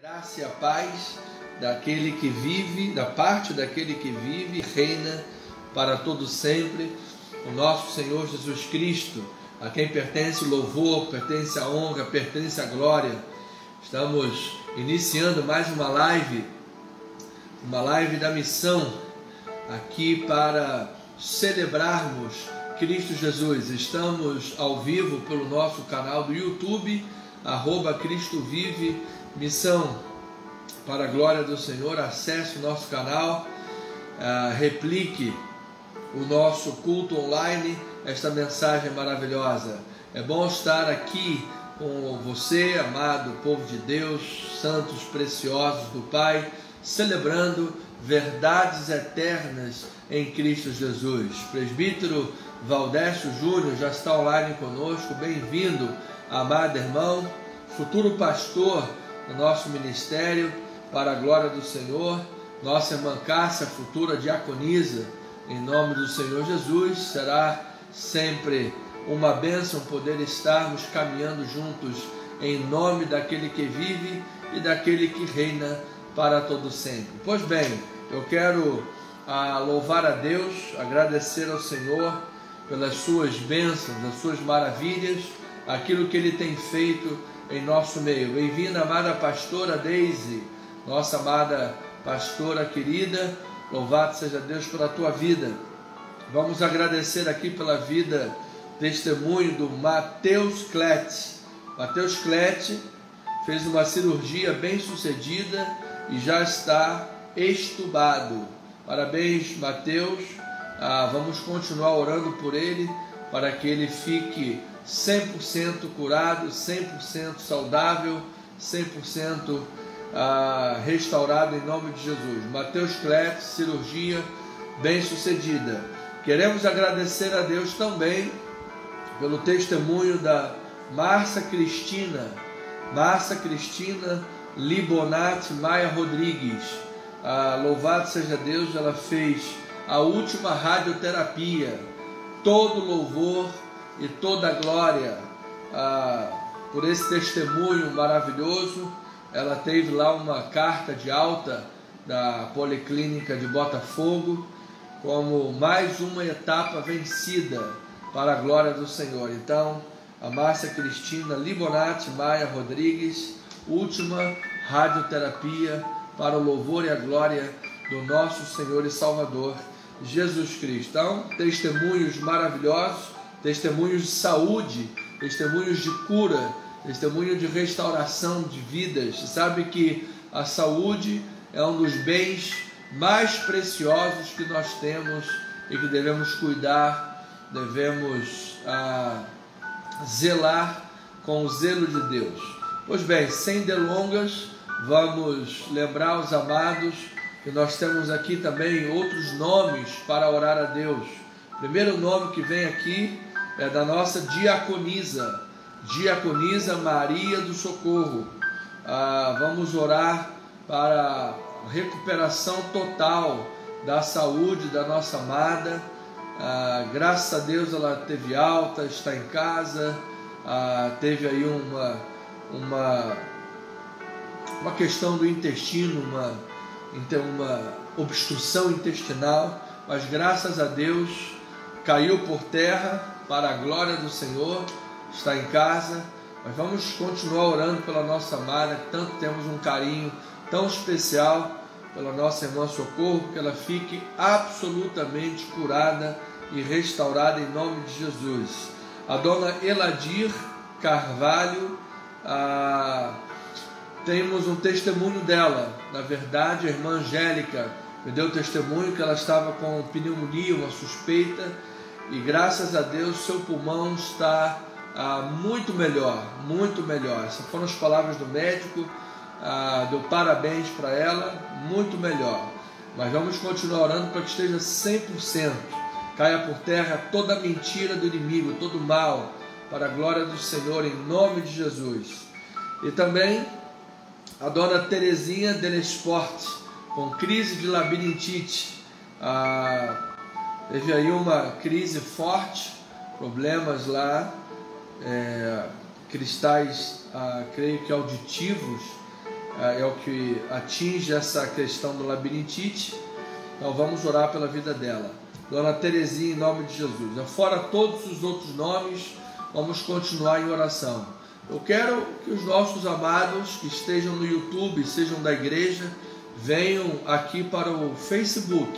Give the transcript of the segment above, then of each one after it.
Graça e a paz daquele que vive, da parte daquele que vive e reina para todo sempre, o nosso Senhor Jesus Cristo, a quem pertence o louvor, pertence a honra, pertence a glória. Estamos iniciando mais uma live da missão, aqui para celebrarmos Cristo Jesus. Estamos ao vivo pelo nosso canal do YouTube, @Cristo Vive Missão. Para a glória do Senhor, acesse o nosso canal, replique o nosso culto online, esta mensagem maravilhosa. É bom estar aqui com você, amado povo de Deus, santos preciosos do Pai, celebrando verdades eternas em Cristo Jesus. Presbítero Valdécio Júnior já está online conosco. Bem-vindo, amado irmão, futuro pastor do nosso ministério, para a glória do Senhor. Nossa irmã Cássia, futura diaconisa, em nome do Senhor Jesus. Será sempre uma bênção poder estarmos caminhando juntos em nome daquele que vive e daquele que reina para todo sempre. Pois bem, eu quero louvar a Deus, agradecer ao Senhor pelas suas bênçãos, as suas maravilhas, aquilo que Ele tem feito em nosso meio. Bem-vinda, amada pastora Deise, nossa amada pastora querida. Louvado seja Deus pela tua vida. Vamos agradecer aqui pela vida, testemunho do Mateus Clete. Mateus Clete fez uma cirurgia bem sucedida e já está estubado. Parabéns, Mateus. Vamos continuar orando por ele, para que ele fique 100% curado, 100% saudável, 100% restaurado em nome de Jesus. Mateus Clete, cirurgia bem sucedida. Queremos agradecer a Deus também pelo testemunho da Márcia Cristina Libonati Maia Rodrigues. Louvado seja Deus, ela fez a última radioterapia. Todo louvor e toda a glória por esse testemunho maravilhoso. Ela teve lá uma carta de alta da Policlínica de Botafogo, como mais uma etapa vencida para a glória do Senhor. Então, a Márcia Cristina Libonati Maia Rodrigues, última radioterapia para o louvor e a glória do nosso Senhor e Salvador Jesus Cristo. Então, testemunhos maravilhosos, testemunhos de saúde, testemunhos de cura, testemunho de restauração de vidas. Sabe que a saúde é um dos bens mais preciosos que nós temos e que devemos cuidar, devemos zelar com o zelo de Deus. Pois bem, sem delongas, vamos lembrar os amados que nós temos aqui também outros nomes para orar a Deus. O primeiro nome que vem aqui é da nossa diaconisa Maria do Socorro. Vamos orar para a recuperação total da saúde da nossa amada. Graças a Deus ela teve alta, está em casa, teve aí uma questão do intestino, uma obstrução intestinal, mas graças a Deus caiu por terra para a glória do Senhor, está em casa. Mas vamos continuar orando pela nossa amada, que tanto temos um carinho tão especial pela nossa irmã Socorro, que ela fique absolutamente curada e restaurada em nome de Jesus. A dona Eladir Carvalho, temos um testemunho dela. Na verdade, a irmã Angélica me deu testemunho que ela estava com pneumonia, uma suspeita, e graças a Deus seu pulmão está muito melhor, muito melhor. Essas foram as palavras do médico, deu parabéns para ela, muito melhor. Mas vamos continuar orando para que esteja 100%, caia por terra toda a mentira do inimigo, todo o mal, para a glória do Senhor, em nome de Jesus. E também a dona Terezinha Delesport, com crise de labirintite, teve aí uma crise forte, problemas lá, cristais, creio que auditivos, é o que atinge essa questão do labirintite. Então vamos orar pela vida dela. Dona Terezinha, em nome de Jesus. Fora todos os outros nomes, vamos continuar em oração. Eu quero que os nossos amados que estejam no YouTube, sejam da igreja, venham aqui para o Facebook,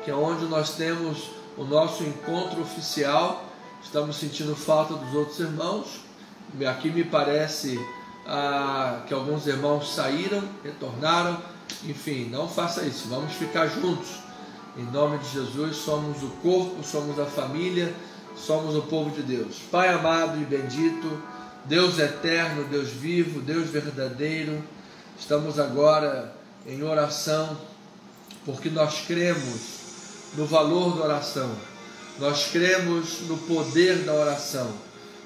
que é onde nós temos o nosso encontro oficial. Estamos sentindo falta dos outros irmãos. Aqui me parece que alguns irmãos saíram, retornaram. Enfim, não faça isso, vamos ficar juntos. Em nome de Jesus, somos o corpo, somos a família, somos o povo de Deus. Pai amado e bendito, Deus eterno, Deus vivo, Deus verdadeiro, estamos agora em oração, porque nós cremos no valor da oração, nós cremos no poder da oração,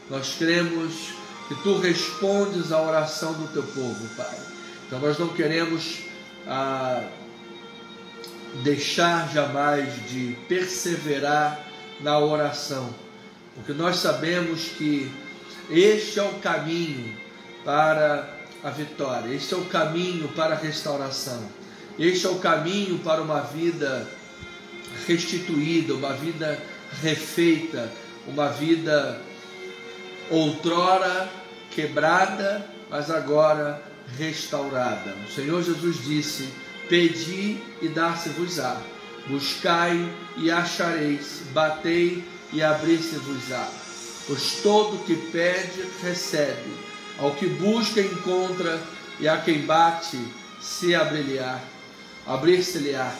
nós cremos que Tu respondes à oração do Teu povo, Pai. Então nós não queremos deixar jamais de perseverar na oração, porque nós sabemos que este é o caminho para a vitória, este é o caminho para a restauração, este é o caminho para uma vida restituída, uma vida refeita, uma vida outrora quebrada, mas agora restaurada. O Senhor Jesus disse: pedi e dar-se-vos-á, buscai e achareis, batei e abrir-se-vos-á. Pois todo que pede, recebe, ao que busca, encontra, e a quem bate, se abrir-se-lhe-á.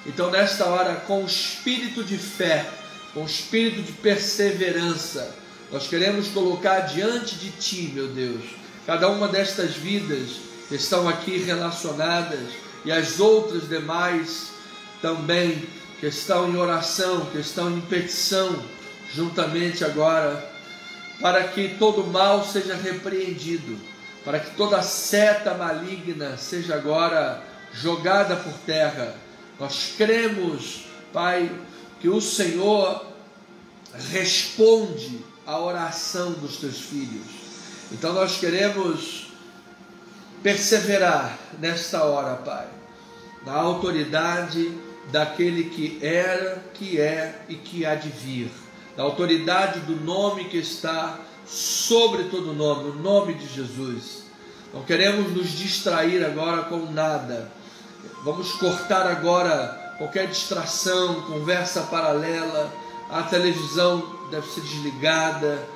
Então, nesta hora, com espírito de fé, com espírito de perseverança, nós queremos colocar diante de Ti, meu Deus, cada uma destas vidas que estão aqui relacionadas, e as outras demais também, que estão em oração, que estão em petição, juntamente agora, para que todo mal seja repreendido, para que toda seta maligna seja agora jogada por terra. Nós cremos, Pai, que o Senhor responde à oração dos Teus filhos. Então nós queremos perseverar nesta hora, Pai, na autoridade daquele que era, que é e que há de vir, da autoridade do nome que está sobre todo nome, o nome de Jesus. Não queremos nos distrair agora com nada. Vamos cortar agora qualquer distração, conversa paralela. A televisão deve ser desligada.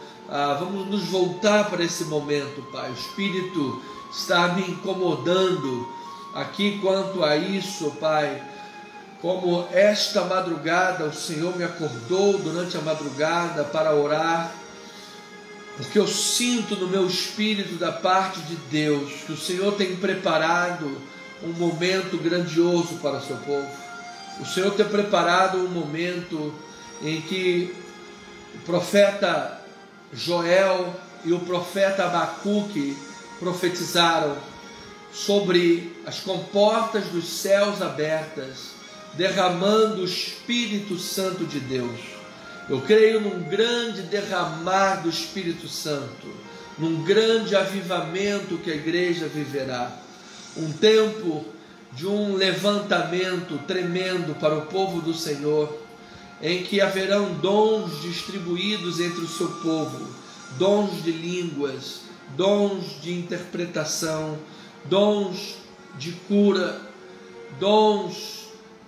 Vamos nos voltar para esse momento, Pai. O Espírito está me incomodando aqui quanto a isso, Pai. Como esta madrugada o Senhor me acordou durante a madrugada para orar, porque eu sinto no meu espírito da parte de Deus que o Senhor tem preparado um momento grandioso para o seu povo. O Senhor tem preparado um momento em que o profeta Joel e o profeta Abacuque profetizaram sobre as comportas dos céus abertas, derramando o Espírito Santo de Deus. Eu creio num grande derramar do Espírito Santo, num grande avivamento que a igreja viverá. Um tempo de um levantamento tremendo para o povo do Senhor, em que haverão dons distribuídos entre o seu povo, dons de línguas, dons de interpretação, dons de cura, dons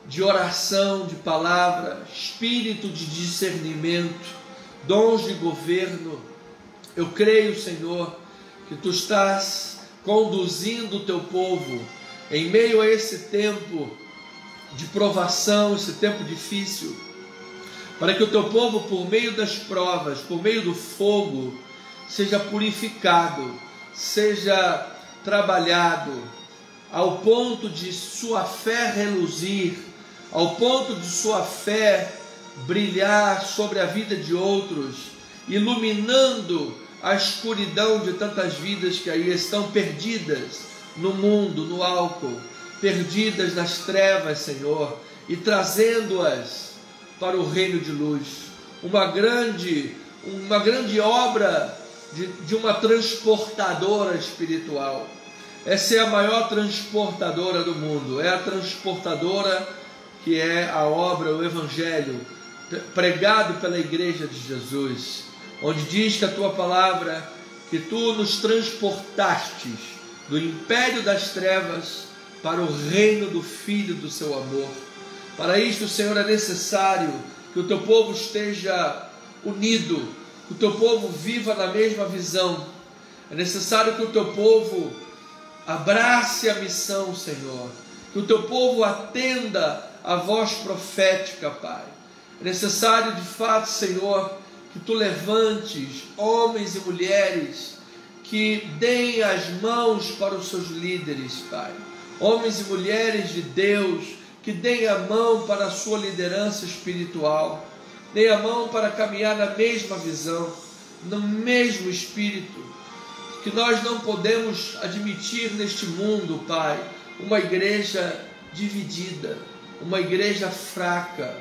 de oração, de palavra, espírito de discernimento, dons de governo. Eu creio, Senhor, que Tu estás conduzindo o Teu povo em meio a esse tempo de provação, esse tempo difícil, para que o Teu povo, por meio das provas, por meio do fogo, seja purificado, seja trabalhado, ao ponto de sua fé reluzir, ao ponto de sua fé brilhar sobre a vida de outros, iluminando a escuridão de tantas vidas que aí estão perdidas no mundo, no álcool, perdidas nas trevas, Senhor, e trazendo-as para o reino de luz. Uma grande obra de uma transportadora espiritual. Essa é a maior transportadora do mundo, é a transportadora que é a obra, o Evangelho, pregado pela Igreja de Jesus, onde diz que a tua palavra, que tu nos transportastes do império das trevas para o reino do Filho do seu amor. Para isto, Senhor, é necessário que o teu povo esteja unido, que o teu povo viva na mesma visão. É necessário que o teu povo abrace a missão, Senhor, que o teu povo atenda a voz profética, Pai. É necessário, de fato, Senhor, que tu levantes homens e mulheres que deem as mãos para os seus líderes, Pai. Homens e mulheres de Deus que deem a mão para a sua liderança espiritual, deem a mão para caminhar na mesma visão, no mesmo espírito, que nós não podemos admitir neste mundo, Pai, uma igreja dividida, uma igreja fraca.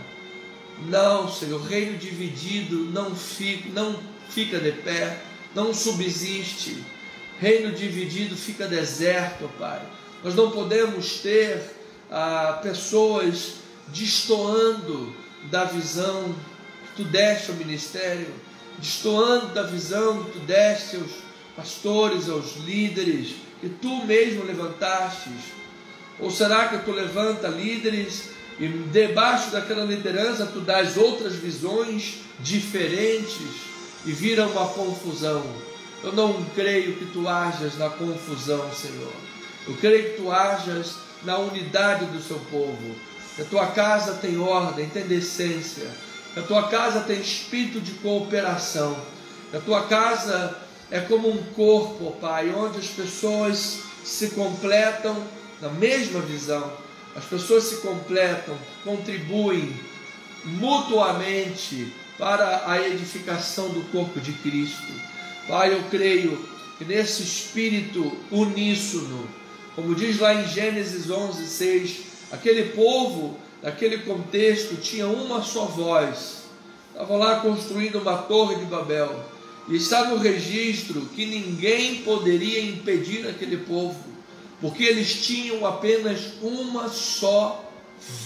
Não, Senhor, reino dividido não fica de pé, não subsiste. Reino dividido fica deserto, Pai. Nós não podemos ter pessoas destoando da visão que tu deste ao ministério, destoando da visão que tu deste aos pastores, aos líderes que tu mesmo levantastes. Ou será que tu levanta líderes e debaixo daquela liderança tu dás outras visões diferentes e vira uma confusão? Eu não creio que tu hajas na confusão, Senhor. Eu creio que tu hajas na unidade do seu povo. Que a tua casa tem ordem, tem decência. Que a tua casa tem espírito de cooperação. Que a tua casa é como um corpo, Pai, onde as pessoas se completam na mesma visão. As pessoas se completam, contribuem mutuamente para a edificação do corpo de Cristo. Pai, eu creio que nesse espírito uníssono, como diz lá em Gênesis 11:6, aquele povo, naquele contexto, tinha uma só voz. Estavam lá construindo uma torre de Babel. E está no registro que ninguém poderia impedir aquele povo, porque eles tinham apenas uma só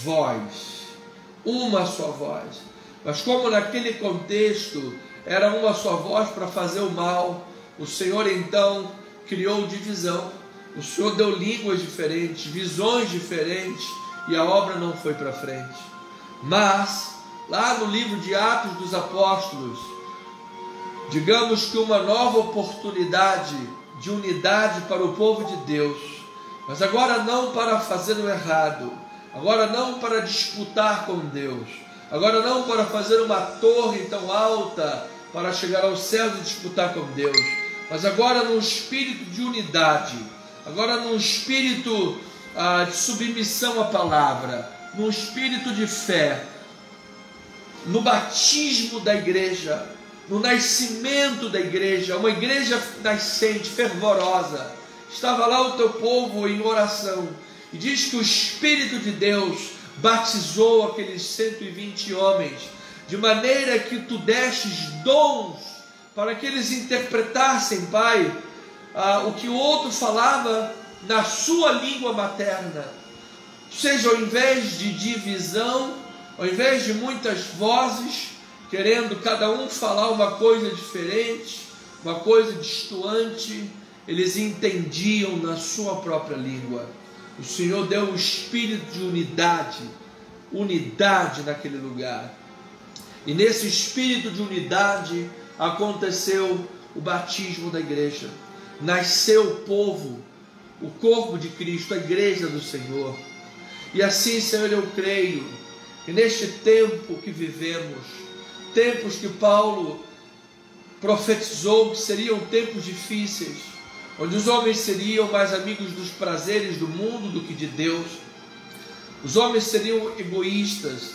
voz. Uma só voz. Mas como naquele contexto era uma só voz para fazer o mal, o Senhor então criou divisão. O Senhor deu línguas diferentes, visões diferentes, e a obra não foi para frente. Mas, lá no livro de Atos dos Apóstolos, digamos que uma nova oportunidade de unidade para o povo de Deus, mas agora não para fazer o errado, agora não para disputar com Deus, agora não para fazer uma torre tão alta para chegar ao céu e disputar com Deus, mas agora num espírito de unidade, agora num espírito de submissão à palavra, num espírito de fé, no batismo da igreja, no nascimento da igreja, uma igreja nascente, fervorosa. Estava lá o teu povo em oração, e diz que o Espírito de Deus batizou aqueles 120 homens, de maneira que tu destes dons para que eles interpretassem, Pai, o que o outro falava na sua língua materna. Ou seja, ao invés de divisão, ao invés de muitas vozes, querendo cada um falar uma coisa diferente, uma coisa distoante, eles entendiam na sua própria língua. O Senhor deu um espírito de unidade naquele lugar. E nesse espírito de unidade aconteceu o batismo da igreja. Nasceu o povo, o corpo de Cristo, a igreja do Senhor. E assim, Senhor, eu creio que neste tempo que vivemos, tempos que Paulo profetizou que seriam tempos difíceis, onde os homens seriam mais amigos dos prazeres do mundo do que de Deus, os homens seriam egoístas,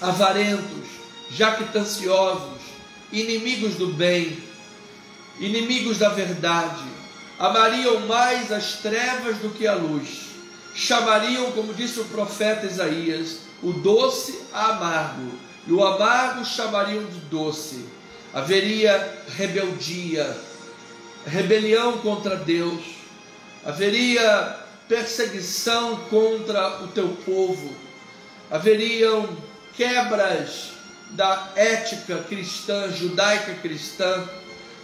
avarentos, jactanciosos, inimigos do bem, inimigos da verdade, amariam mais as trevas do que a luz, chamariam, como disse o profeta Isaías, o doce a amargo, e o amargo chamariam de doce. Haveria rebeldia, rebelião contra Deus, haveria perseguição contra o teu povo, haveriam quebras da ética cristã, judaica cristã,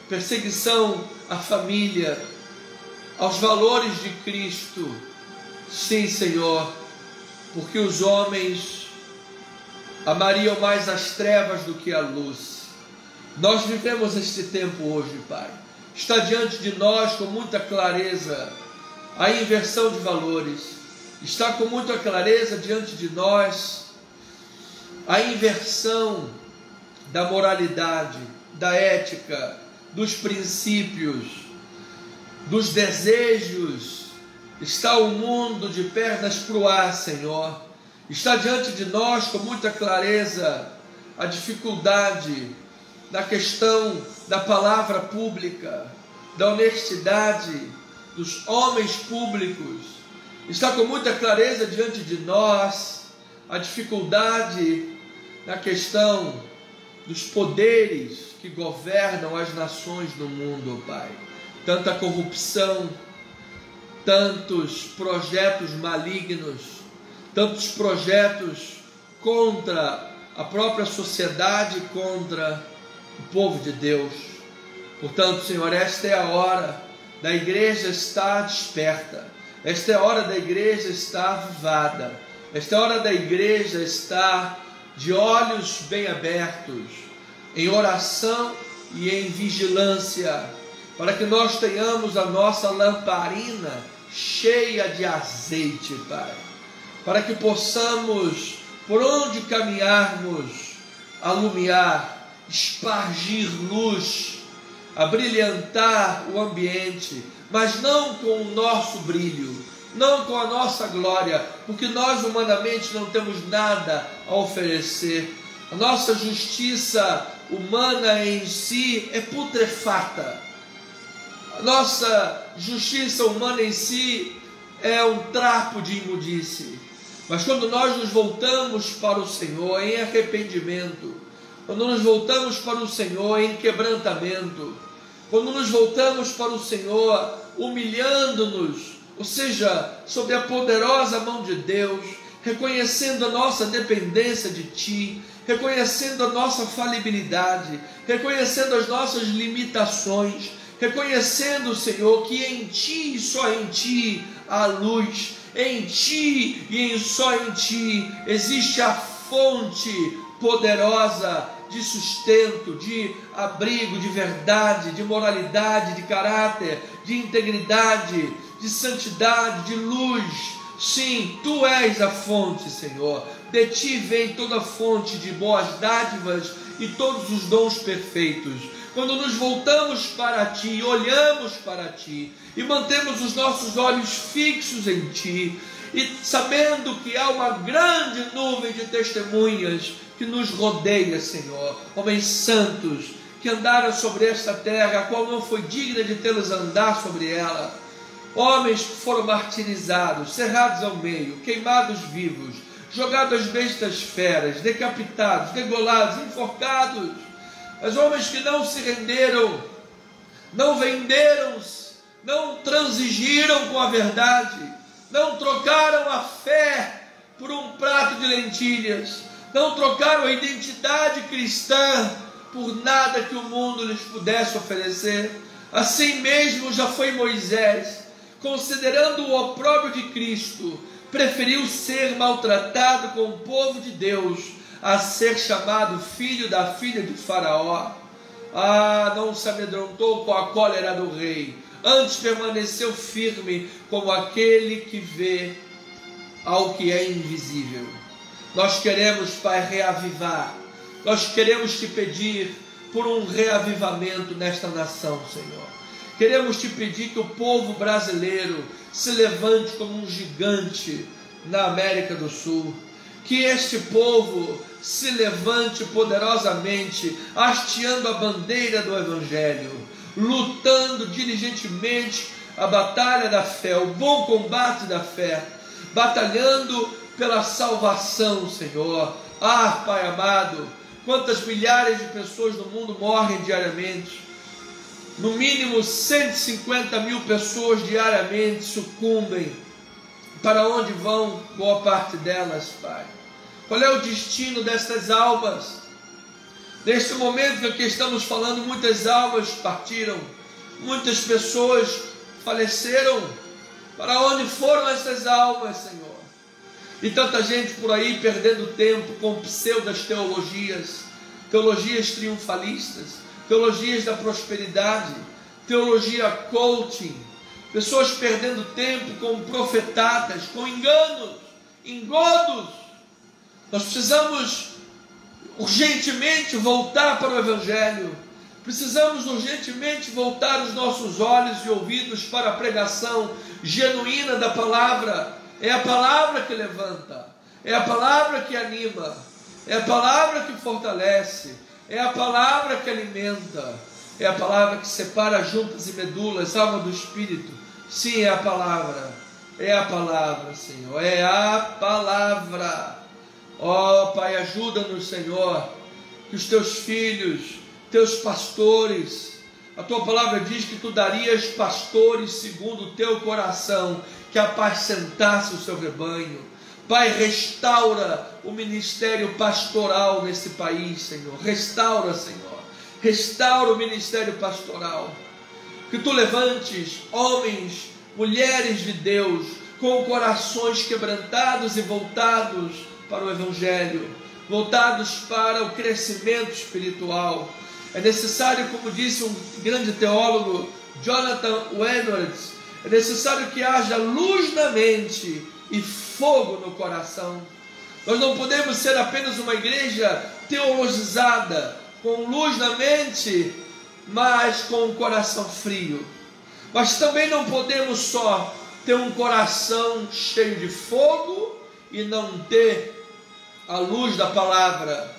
perseguição à família, aos valores de Cristo. Sim, Senhor, porque os homens amariam mais as trevas do que a luz. Nós vivemos este tempo hoje, Pai. Está diante de nós com muita clareza a inversão de valores. Está com muita clareza diante de nós a inversão da moralidade, da ética, dos princípios, dos desejos. Está o mundo de pernas para o ar, Senhor. Está diante de nós com muita clareza a dificuldade na questão da palavra pública, da honestidade dos homens públicos. Está com muita clareza diante de nós a dificuldade na questão dos poderes que governam as nações do mundo, Pai. Tanta corrupção, tantos projetos malignos, tantos projetos contra a própria sociedade, contra o povo de Deus. Portanto, Senhor, esta é a hora da igreja estar desperta, esta é a hora da igreja estar avivada, esta é a hora da igreja estar de olhos bem abertos, em oração e em vigilância, para que nós tenhamos a nossa lamparina cheia de azeite, Pai, para que possamos, por onde caminharmos, alumiar, espargir luz, abrilhantar o ambiente, mas não com o nosso brilho, não com a nossa glória, porque nós humanamente não temos nada a oferecer. A nossa justiça humana em si é putrefata. A nossa justiça humana em si é um trapo de imundície. Mas quando nós nos voltamos para o Senhor em arrependimento, quando nos voltamos para o Senhor em quebrantamento, quando nos voltamos para o Senhor humilhando-nos, ou seja, sob a poderosa mão de Deus, reconhecendo a nossa dependência de Ti, reconhecendo a nossa falibilidade, reconhecendo as nossas limitações, reconhecendo, Senhor, que em Ti e só em Ti há luz, em Ti e só em Ti existe a fonte poderosa de sustento, de abrigo, de verdade, de moralidade, de caráter, de integridade, de santidade, de luz. Sim, Tu és a fonte, Senhor. De Ti vem toda fonte de boas dádivas e todos os dons perfeitos. Quando nos voltamos para Ti, olhamos para Ti e mantemos os nossos olhos fixos em Ti, e sabendo que há uma grande nuvem de testemunhas que nos rodeia, Senhor, homens santos que andaram sobre esta terra, a qual não foi digna de tê-los andar sobre ela, homens que foram martirizados, cerrados ao meio, queimados vivos, jogados às bestas feras, decapitados, degolados, enforcados, mas homens que não se renderam, não venderam-se, não transigiram com a verdade, não trocaram a fé por um prato de lentilhas, não trocaram a identidade cristã por nada que o mundo lhes pudesse oferecer. Assim mesmo já foi Moisés, considerando o opróbrio de Cristo, preferiu ser maltratado com o povo de Deus a ser chamado filho da filha de Faraó. Não se amedrontou com a cólera do rei, antes permaneceu firme como aquele que vê ao que é invisível. Nós queremos, Pai, reavivar, nós queremos Te pedir por um reavivamento nesta nação, Senhor. Queremos Te pedir que o povo brasileiro se levante como um gigante na América do Sul, que este povo se levante poderosamente, hasteando a bandeira do Evangelho, lutando diligentemente a batalha da fé, o bom combate da fé, batalhando pela salvação, Senhor. Pai amado, quantas milhares de pessoas no mundo morrem diariamente, no mínimo 150 mil pessoas diariamente sucumbem. Para onde vão boa parte delas, Pai? Qual é o destino destas almas? Neste momento que aqui estamos falando, muitas almas partiram, muitas pessoas faleceram. Para onde foram essas almas, Senhor? E tanta gente por aí perdendo tempo com pseudas teologias, teologias triunfalistas, teologias da prosperidade, teologia coaching, pessoas perdendo tempo com profetadas, com engodos. Nós precisamos urgentemente voltar para o Evangelho. Precisamos urgentemente voltar os nossos olhos e ouvidos para a pregação genuína da palavra. É a palavra que levanta, é a palavra que anima, é a palavra que fortalece, é a palavra que alimenta, é a palavra que separa juntas e medulas, alma do Espírito. Sim, é a palavra, Senhor, é a palavra. Ó Pai, ajuda-nos, Senhor, que os teus filhos, teus pastores, a tua palavra diz que tu darias pastores segundo o teu coração, que apacentasse o seu rebanho. Pai, restaura o ministério pastoral nesse país, Senhor. Restaura, Senhor. Restaura o ministério pastoral. Que tu levantes homens, mulheres de Deus, com corações quebrantados e voltados para o Evangelho, voltados para o crescimento espiritual. É necessário, como disse um grande teólogo, Jonathan Edwards, é necessário que haja luz na mente e fogo no coração. Nós não podemos ser apenas uma igreja teologizada, com luz na mente, mas com um coração frio. Mas também não podemos só ter um coração cheio de fogo e não ter a luz da palavra,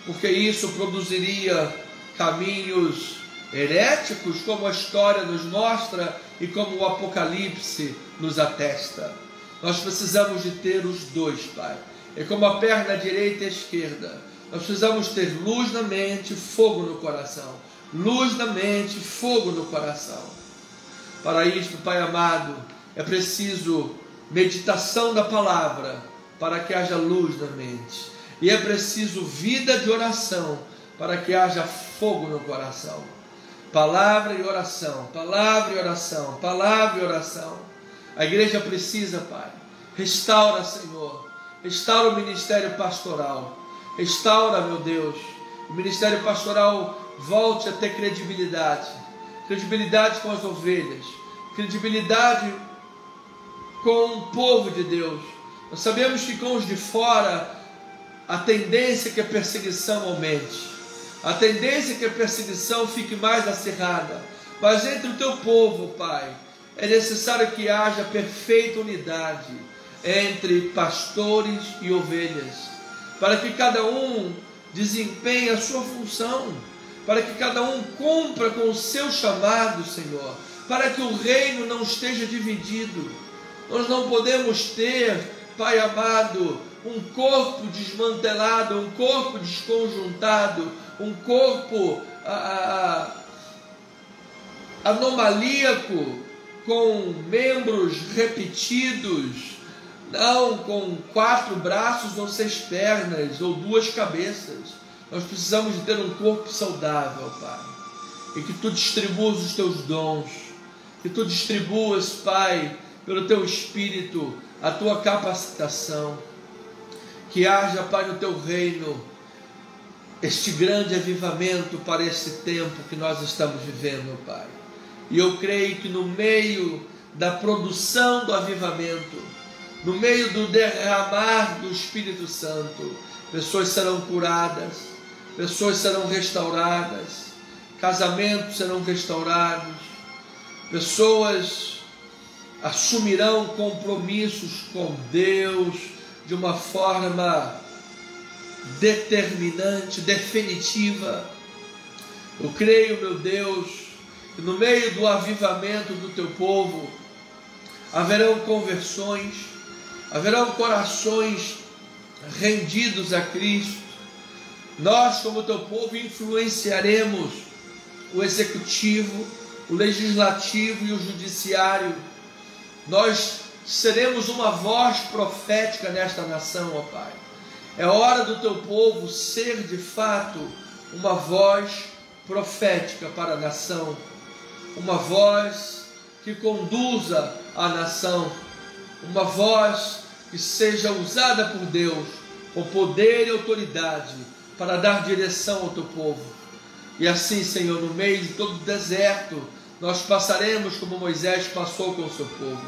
porque isso produziria caminhos heréticos, como a história nos mostra e como o Apocalipse nos atesta. Nós precisamos de ter os dois, Pai. É como a perna direita e a esquerda. Nós precisamos ter luz na mente, fogo no coração. Luz na mente, fogo no coração. Para isto, Pai amado, é preciso meditação da palavra para que haja luz na mente. E é preciso vida de oração para que haja fogo no coração. Palavra e oração, palavra e oração, palavra e oração. A igreja precisa, Pai. Restaura, Senhor. Restaura o ministério pastoral. Restaura, meu Deus. O ministério pastoral volte a ter credibilidade. Credibilidade com as ovelhas. Credibilidade com o povo de Deus. Nós sabemos que com os de fora a tendência é que a perseguição aumente. A tendência é que a perseguição fique mais acirrada. Mas entre o teu povo, Pai, é necessário que haja perfeita unidade entre pastores e ovelhas, para que cada um desempenhe a sua função, para que cada um cumpra com o seu chamado, Senhor, para que o reino não esteja dividido. Nós não podemos ter, Pai amado, um corpo desmantelado, um corpo desconjuntado, um corpo anomalíaco, com membros repetidos, não com 4 braços ou 6 pernas ou 2 cabeças. Nós precisamos de ter um corpo saudável, Pai, e que tu distribuas os teus dons, que tu distribuas, Pai, pelo teu Espírito, a tua capacitação, que haja, Pai, no teu reino este grande avivamento para esse tempo que nós estamos vivendo, Pai. E eu creio que no meio da produção do avivamento, no meio do derramar do Espírito Santo, pessoas serão curadas, pessoas serão restauradas, casamentos serão restaurados, pessoas assumirão compromissos com Deus de uma forma determinante, definitiva. Eu creio, meu Deus, que no meio do avivamento do teu povo haverão conversões, haverão corações rendidos a Cristo. Nós, como teu povo, influenciaremos o executivo, o legislativo e o judiciário. Nós seremos uma voz profética nesta nação, ó Pai. É hora do teu povo ser de fato uma voz profética para a nação, uma voz que conduza a nação, uma voz que seja usada por Deus com poder e autoridade para dar direção ao teu povo. E assim, Senhor, no meio de todo o deserto, nós passaremos como Moisés passou com o seu povo.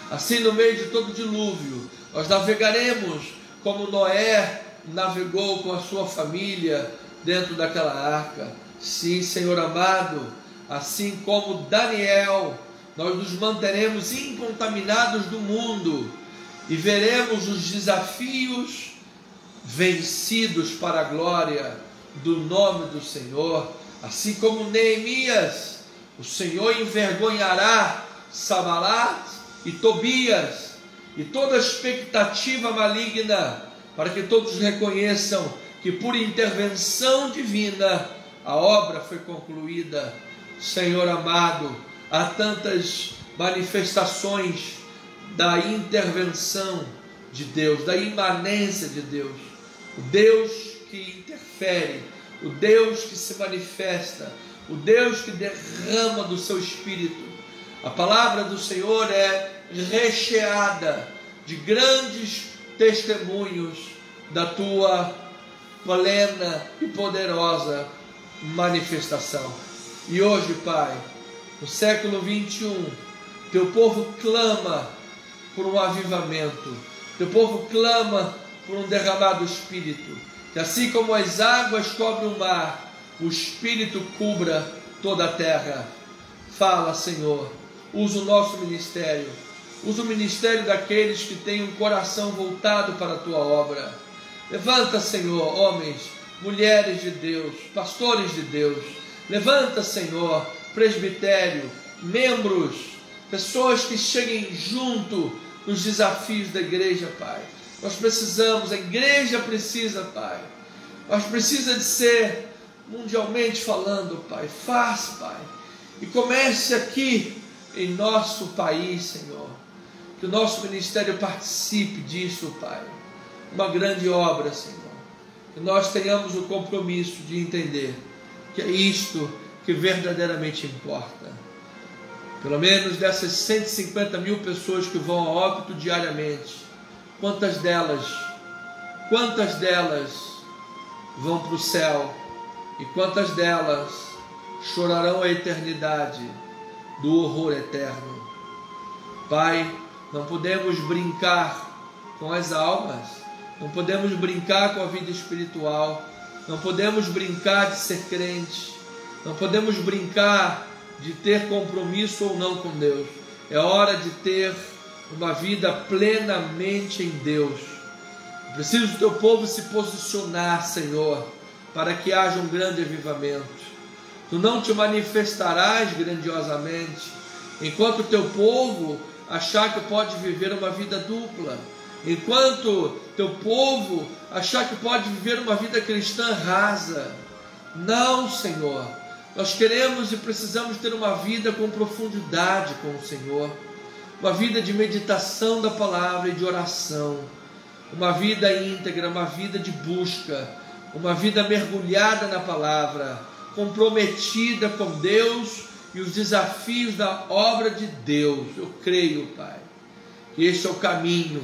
Assim, no meio de todo o dilúvio, nós navegaremos como Noé navegou com a sua família dentro daquela arca. Sim, Senhor amado, assim como Daniel, nós nos manteremos incontaminados do mundo e veremos os desafios vencidos para a glória do nome do Senhor. Assim como Neemias, o Senhor envergonhará Sanbalat e Tobias e toda expectativa maligna, para que todos reconheçam que por intervenção divina a obra foi concluída. Senhor amado, há tantas manifestações da intervenção de Deus, da imanência de Deus, o Deus que interfere, o Deus que se manifesta, o Deus que derrama do seu Espírito. A palavra do Senhor é recheada de grandes testemunhos da tua plena e poderosa manifestação. E hoje, Pai, no século 21, teu povo clama por um avivamento, teu povo clama por um derramado Espírito, que assim como as águas cobrem o mar, o Espírito cubra toda a terra. Fala, Senhor, usa o nosso ministério, usa o ministério daqueles que têm um coração voltado para a tua obra. Levanta, Senhor, homens, mulheres de Deus, pastores de Deus. Levanta, Senhor, presbitério, membros, pessoas que cheguem junto nos desafios da igreja, Pai. Nós precisamos, a igreja precisa, Pai. Nós precisamos de ser, mundialmente falando, Pai. Faz, Pai. E comece aqui em nosso país, Senhor. Que o nosso ministério participe disso, Pai. Uma grande obra, Senhor. Que nós tenhamos o compromisso de entender que é isto que verdadeiramente importa. Pelo menos dessas 150 mil pessoas que vão a óbito diariamente, quantas delas vão para o céu e quantas delas chorarão a eternidade do horror eterno? Pai, não podemos brincar com as almas, não podemos brincar com a vida espiritual, não podemos brincar de ser crente, não podemos brincar de ter compromisso ou não com Deus. É hora de ter uma vida plenamente em Deus. Preciso do teu povo se posicionar, Senhor, para que haja um grande avivamento. Tu não te manifestarás grandiosamente enquanto o teu povo achar que pode viver uma vida dupla, enquanto teu povo achar que pode viver uma vida cristã rasa. Não, Senhor, nós queremos e precisamos ter uma vida com profundidade com o Senhor, uma vida de meditação da palavra e de oração, uma vida íntegra, uma vida de busca, uma vida mergulhada na palavra, comprometida com Deus e os desafios da obra de Deus. Eu creio, Pai, que este é o caminho.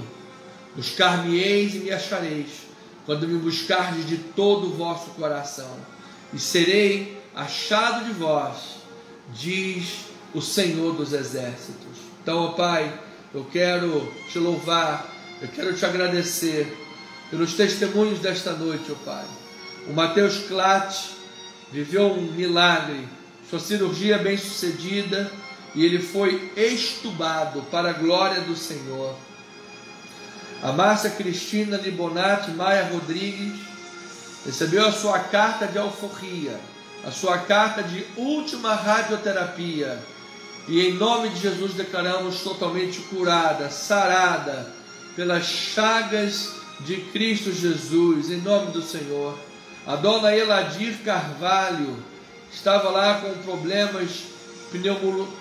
Buscar-me-eis e me achareis, quando me buscardes de todo o vosso coração, e serei achado de vós, diz o Senhor dos Exércitos. Então, ó Pai, eu quero te louvar, eu quero te agradecer pelos testemunhos desta noite, ó Pai. O Mateus Clatt viveu um milagre, sua cirurgia bem sucedida, e ele foi extubado para a glória do Senhor. A Márcia Cristina Libonati Maia Rodrigues recebeu a sua carta de alforria, a sua carta de última radioterapia, e em nome de Jesus declaramos totalmente curada, sarada pelas chagas de Cristo Jesus, em nome do Senhor. A dona Eladir Carvalho estava lá com problemas,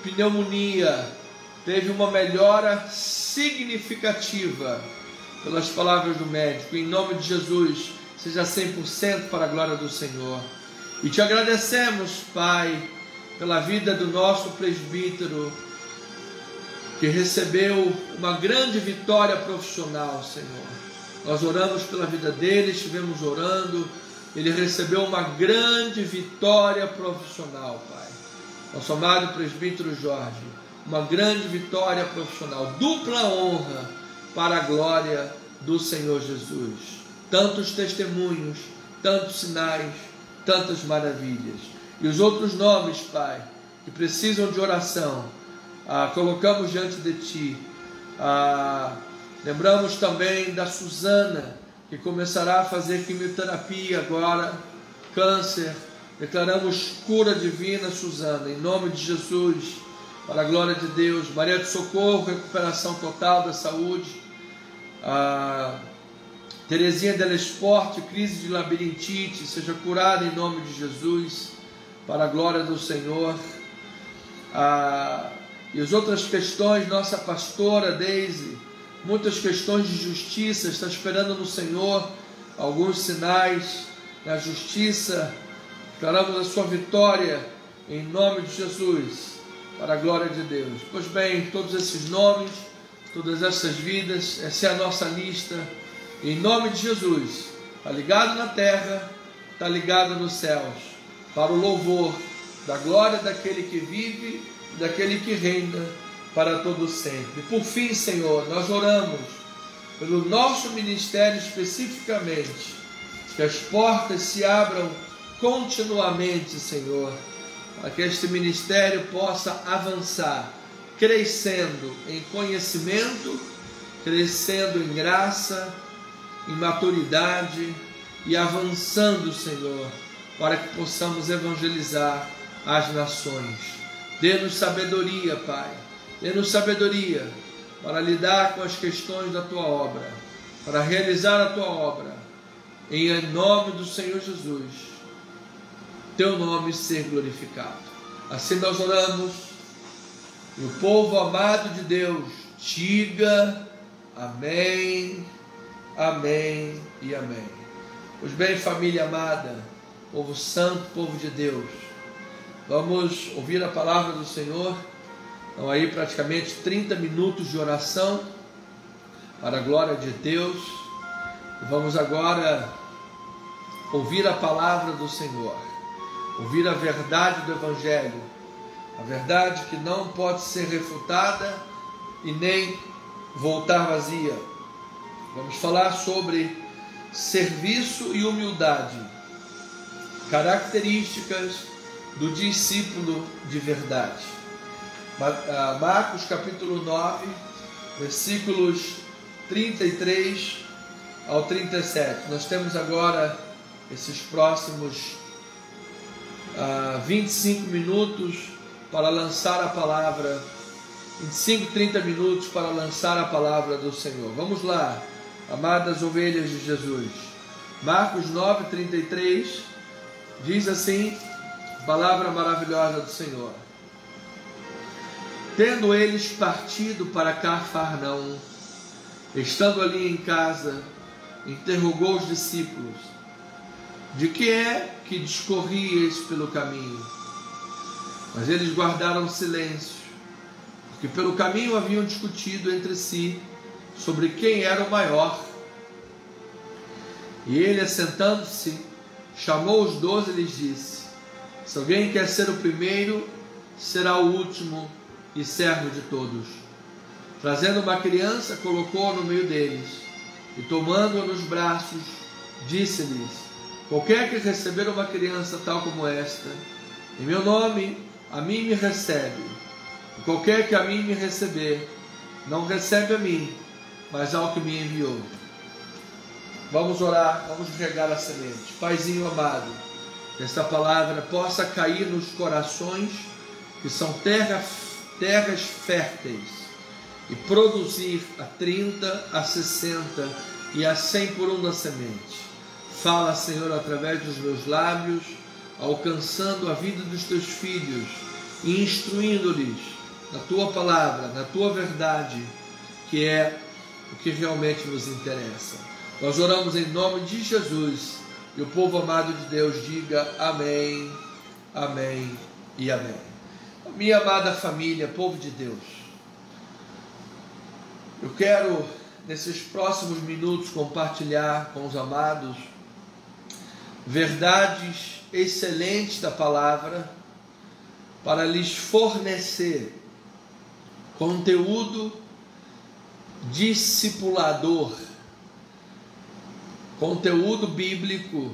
pneumonia, teve uma melhora significativa pelas palavras do médico. Em nome de Jesus, seja 100% para a glória do Senhor. E te agradecemos, Pai, pela vida do nosso presbítero, que recebeu uma grande vitória profissional, Senhor. Nós oramos pela vida dele, estivemos orando, ele recebeu uma grande vitória profissional, Pai. Nosso amado presbítero Jorge, uma grande vitória profissional, dupla honra para a glória do Senhor Jesus. Tantos testemunhos, tantos sinais, tantas maravilhas. E os outros nomes, Pai, que precisam de oração, colocamos diante de Ti. Lembramos também da Suzana, que começará a fazer quimioterapia agora, câncer. Declaramos cura divina, Suzana, em nome de Jesus, para a glória de Deus. Maria do Socorro, recuperação total da saúde. Terezinha Del Esporte, crise de labirintite, seja curada em nome de Jesus, para a glória do Senhor. E as outras questões, nossa pastora Deise, muitas questões de justiça, está esperando no Senhor alguns sinais na justiça. Declaramos a sua vitória em nome de Jesus, para a glória de Deus. Pois bem, todos esses nomes, todas essas vidas, essa é a nossa lista. Em nome de Jesus, está ligado na terra, está ligado nos céus, para o louvor da glória daquele que vive e daquele que reina para todo sempre. Por fim, Senhor, nós oramos pelo nosso ministério especificamente, que as portas se abram continuamente, Senhor, para que este ministério possa avançar, crescendo em conhecimento, crescendo em graça, em maturidade e avançando, Senhor, para que possamos evangelizar as nações. Dê-nos sabedoria, Pai, dê-nos sabedoria para lidar com as questões da Tua obra, para realizar a Tua obra, em nome do Senhor Jesus, Teu nome ser glorificado. Assim nós oramos, e o povo amado de Deus diga amém, amém e amém. Pois bem, família amada, povo santo, povo de Deus, vamos ouvir a palavra do Senhor. Então aí praticamente 30 minutos de oração para a glória de Deus. E vamos agora ouvir a palavra do Senhor, ouvir a verdade do Evangelho, a verdade que não pode ser refutada e nem voltar vazia. Vamos falar sobre serviço e humildade, características do discípulo de verdade. Marcos capítulo 9, versículos 33 ao 37. Nós temos agora esses próximos 25 minutos para lançar a palavra, 25, 30 minutos para lançar a palavra do Senhor. Vamos lá, amadas ovelhas de Jesus. Marcos 9, 33 diz assim, palavra maravilhosa do Senhor. Tendo eles partido para Cafarnaum, estando ali em casa, interrogou os discípulos: de que é que discorríeis pelo caminho? Mas eles guardaram silêncio, porque pelo caminho haviam discutido entre si sobre quem era o maior. E ele, assentando-se, chamou os 12 e lhes disse: se alguém quer ser o primeiro, será o último e servo de todos. Trazendo uma criança, colocou-a no meio deles, e tomando-a nos braços, disse-lhes: qualquer que receber uma criança tal como esta, em meu nome, a mim me recebe. E qualquer que a mim me receber, não recebe a mim, mas ao que me enviou. Vamos orar, vamos regar a semente. Paizinho amado, que esta palavra possa cair nos corações que são terras férteis e produzir a 30, a 60 e a 100 por um da semente. Fala, Senhor, através dos meus lábios, alcançando a vida dos teus filhos e instruindo-lhes na tua palavra, na tua verdade, que é o que realmente nos interessa. Nós oramos em nome de Jesus, e o povo amado de Deus diga amém, amém e amém. Minha amada família, povo de Deus, eu quero nesses próximos minutos compartilhar com os amados verdades excelentes da palavra para lhes fornecer conteúdo discipulador, conteúdo bíblico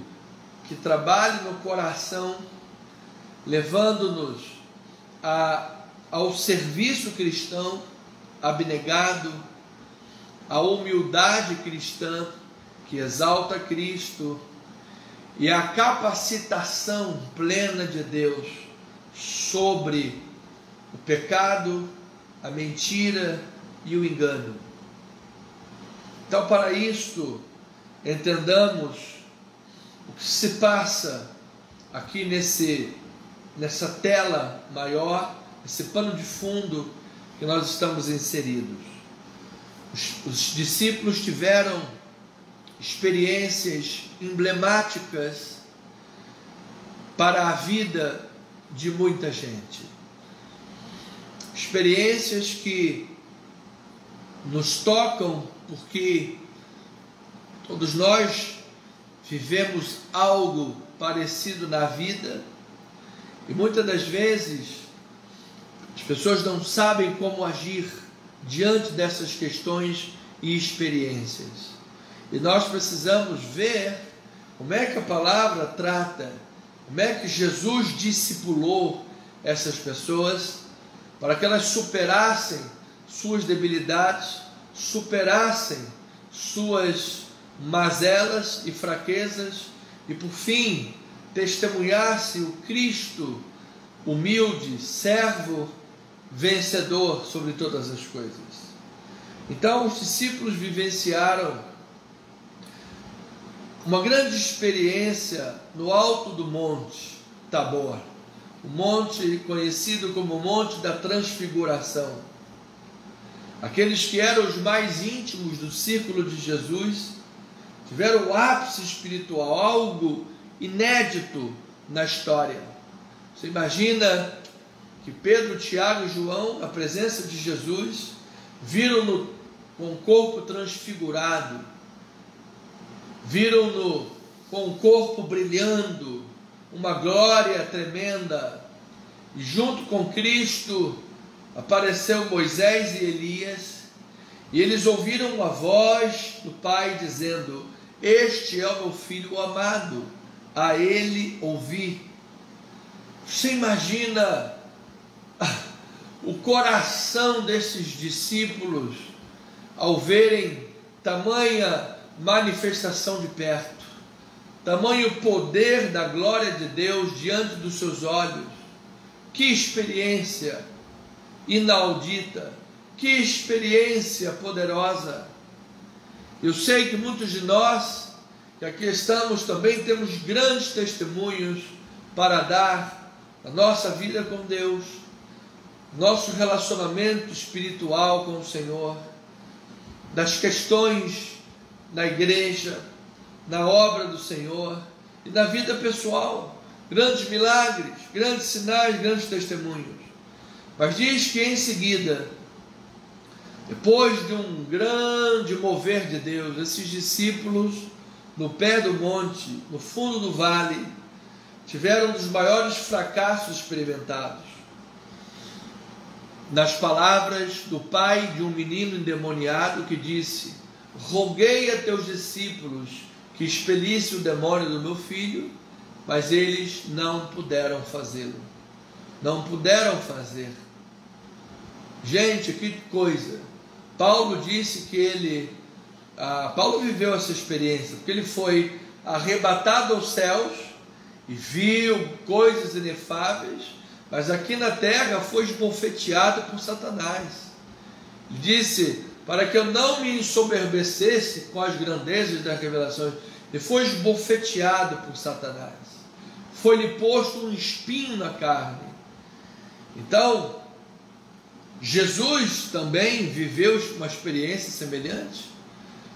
que trabalhe no coração, levando-nos ao serviço cristão abnegado, a humildade cristã que exalta Cristo e a capacitação plena de Deus sobre o pecado, a mentira e o engano. Então, para isto, entendamos o que se passa aqui nessa tela maior, esse pano de fundo que nós estamos inseridos. Os discípulos tiveram experiências emblemáticas para a vida de muita gente. Experiências que nos tocam porque todos nós vivemos algo parecido na vida e muitas das vezes as pessoas não sabem como agir diante dessas questões e experiências. E nós precisamos ver como é que a palavra trata, como é que Jesus discipulou essas pessoas para que elas superassem suas debilidades, superassem suas mazelas e fraquezas e por fim testemunhasse o Cristo humilde, servo, vencedor sobre todas as coisas. Então os discípulos vivenciaram uma grande experiência no alto do monte Tabor, o monte conhecido como o Monte da Transfiguração. Aqueles que eram os mais íntimos do círculo de Jesus tiveram o ápice espiritual, algo inédito na história. Você imagina que Pedro, Tiago e João, na presença de Jesus, viram-no com o corpo transfigurado, viram-no com o corpo brilhando, uma glória tremenda, e junto com Cristo apareceu Moisés e Elias, e eles ouviram a voz do Pai dizendo: este é o meu filho amado, a ele ouvi. Você imagina o coração desses discípulos ao verem tamanha manifestação de perto, tamanho poder da glória de Deus diante dos seus olhos. Que experiência inaudita, que experiência poderosa. Eu sei que muitos de nós que aqui estamos também temos grandes testemunhos para dar da nossa vida com Deus, nosso relacionamento espiritual com o Senhor, das questões na igreja, na obra do Senhor e na vida pessoal, grandes milagres, grandes sinais, grandes testemunhos. Mas diz que em seguida, depois de um grande mover de Deus, esses discípulos no pé do monte, no fundo do vale, tiveram um dos maiores fracassos experimentados. Nas palavras do pai de um menino endemoniado que disse: roguei a teus discípulos que expelisse o demônio do meu filho, mas eles não puderam fazê-lo. Não puderam fazer. Gente, que coisa! Paulo disse que Paulo viveu essa experiência, porque ele foi arrebatado aos céus e viu coisas inefáveis, mas aqui na terra foi esbofeteado por Satanás. Ele disse: para que eu não me ensoberbecesse com as grandezas das revelações, ele foi esbofeteado por Satanás, foi-lhe posto um espinho na carne. Então, Jesus também viveu uma experiência semelhante.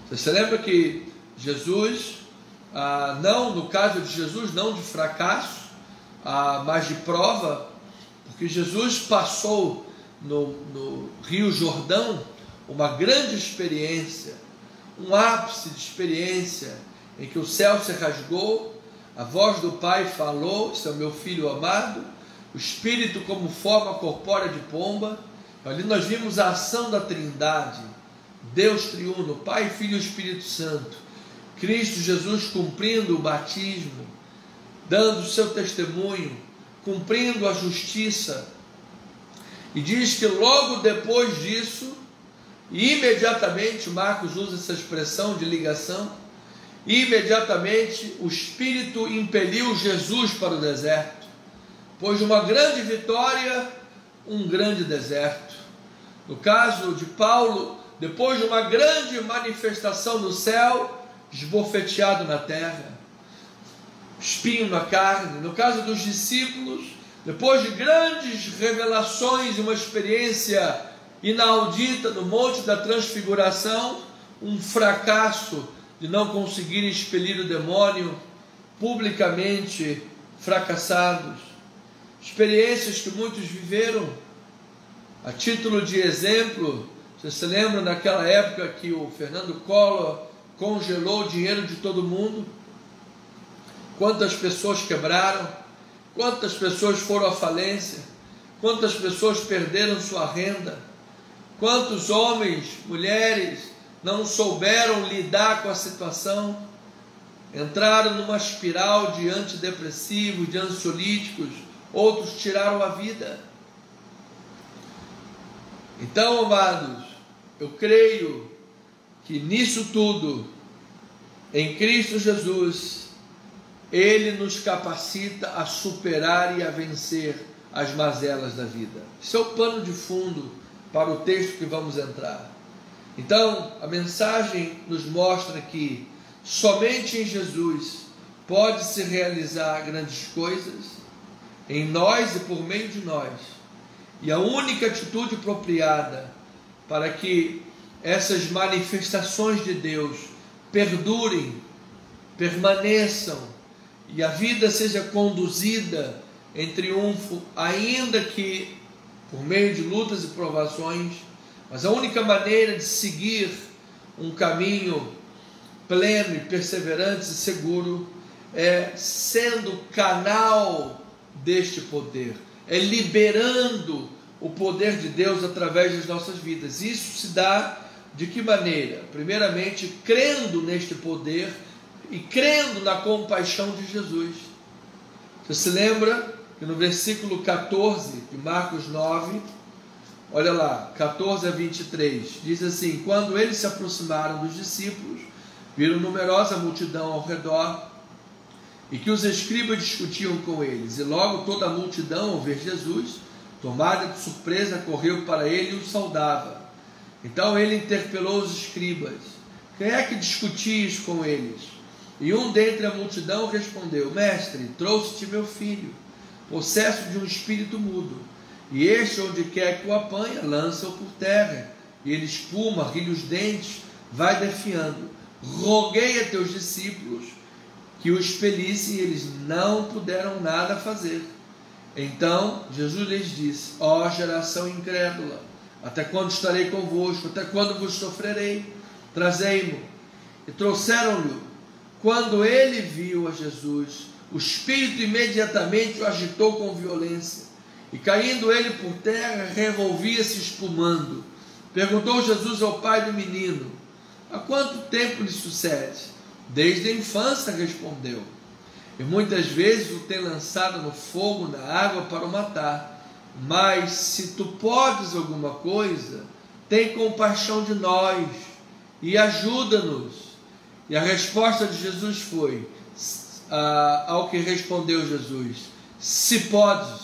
Você se lembra que Jesus, não, no caso de Jesus, não de fracasso, mas de prova, porque Jesus passou no Rio Jordão uma grande experiência, um ápice de experiência, em que o céu se rasgou, a voz do Pai falou: "Esse é o meu Filho amado", o Espírito como forma corpórea de pomba. Ali nós vimos a ação da Trindade, Deus triuno, Pai, Filho e Espírito Santo, Cristo Jesus cumprindo o batismo, dando o seu testemunho, cumprindo a justiça. E diz que logo depois disso, imediatamente, Marcos usa essa expressão de ligação, imediatamente o Espírito impeliu Jesus para o deserto. Depois de uma grande vitória, um grande deserto. No caso de Paulo, depois de uma grande manifestação no céu, esbofeteado na terra, espinho na carne. No caso dos discípulos, depois de grandes revelações e uma experiência inaudita no Monte da Transfiguração, um fracasso de não conseguirem expelir o demônio, publicamente fracassados. Experiências que muitos viveram. A título de exemplo, você se lembra naquela época que o Fernando Collor congelou o dinheiro de todo mundo? Quantas pessoas quebraram? Quantas pessoas foram à falência? Quantas pessoas perderam sua renda? Quantos homens, mulheres não souberam lidar com a situação? Entraram numa espiral de antidepressivos, de ansiolíticos, outros tiraram a vida. Então, amados, eu creio que nisso tudo, em Cristo Jesus, Ele nos capacita a superar e a vencer as mazelas da vida. Esse é o pano de fundo para o texto que vamos entrar. Então, a mensagem nos mostra que somente em Jesus pode-se realizar grandes coisas, em nós e por meio de nós. E a única atitude apropriada para que essas manifestações de Deus perdurem, permaneçam, e a vida seja conduzida em triunfo, ainda que por meio de lutas e provações, mas a única maneira de seguir um caminho pleno e perseverante e seguro é sendo canal deste poder, é liberando o poder de Deus através das nossas vidas. Isso se dá de que maneira? Primeiramente, crendo neste poder e crendo na compaixão de Jesus. Você se lembra que no versículo 14 de Marcos 9, olha lá, 14 a 23, diz assim: quando eles se aproximaram dos discípulos, viram numerosa multidão ao redor, e que os escribas discutiam com eles. E logo toda a multidão, ao ver Jesus, tomada de surpresa, correu para ele e o saudava. Então ele interpelou os escribas: quem é que discutis com eles? E um dentre a multidão respondeu: mestre, trouxe-te meu filho, possesso de um espírito mudo, e este, onde quer que o apanha, lança-o por terra, e ele espuma, rilha os dentes, vai defiando. Roguei a teus discípulos que o expelissem, e eles não puderam nada fazer. Então Jesus lhes disse: ó geração incrédula, até quando estarei convosco? Até quando vos sofrerei? Trazei-mo. E trouxeram-lhe. Quando ele viu a Jesus, o espírito imediatamente o agitou com violência, e caindo ele por terra, revolvia-se espumando. Perguntou Jesus ao pai do menino: há quanto tempo lhe sucede? Desde a infância, respondeu. E muitas vezes o tem lançado no fogo, na água, para o matar. Mas se tu podes alguma coisa, tem compaixão de nós e ajuda-nos. E a resposta de Jesus foi, ao que respondeu Jesus: se podes,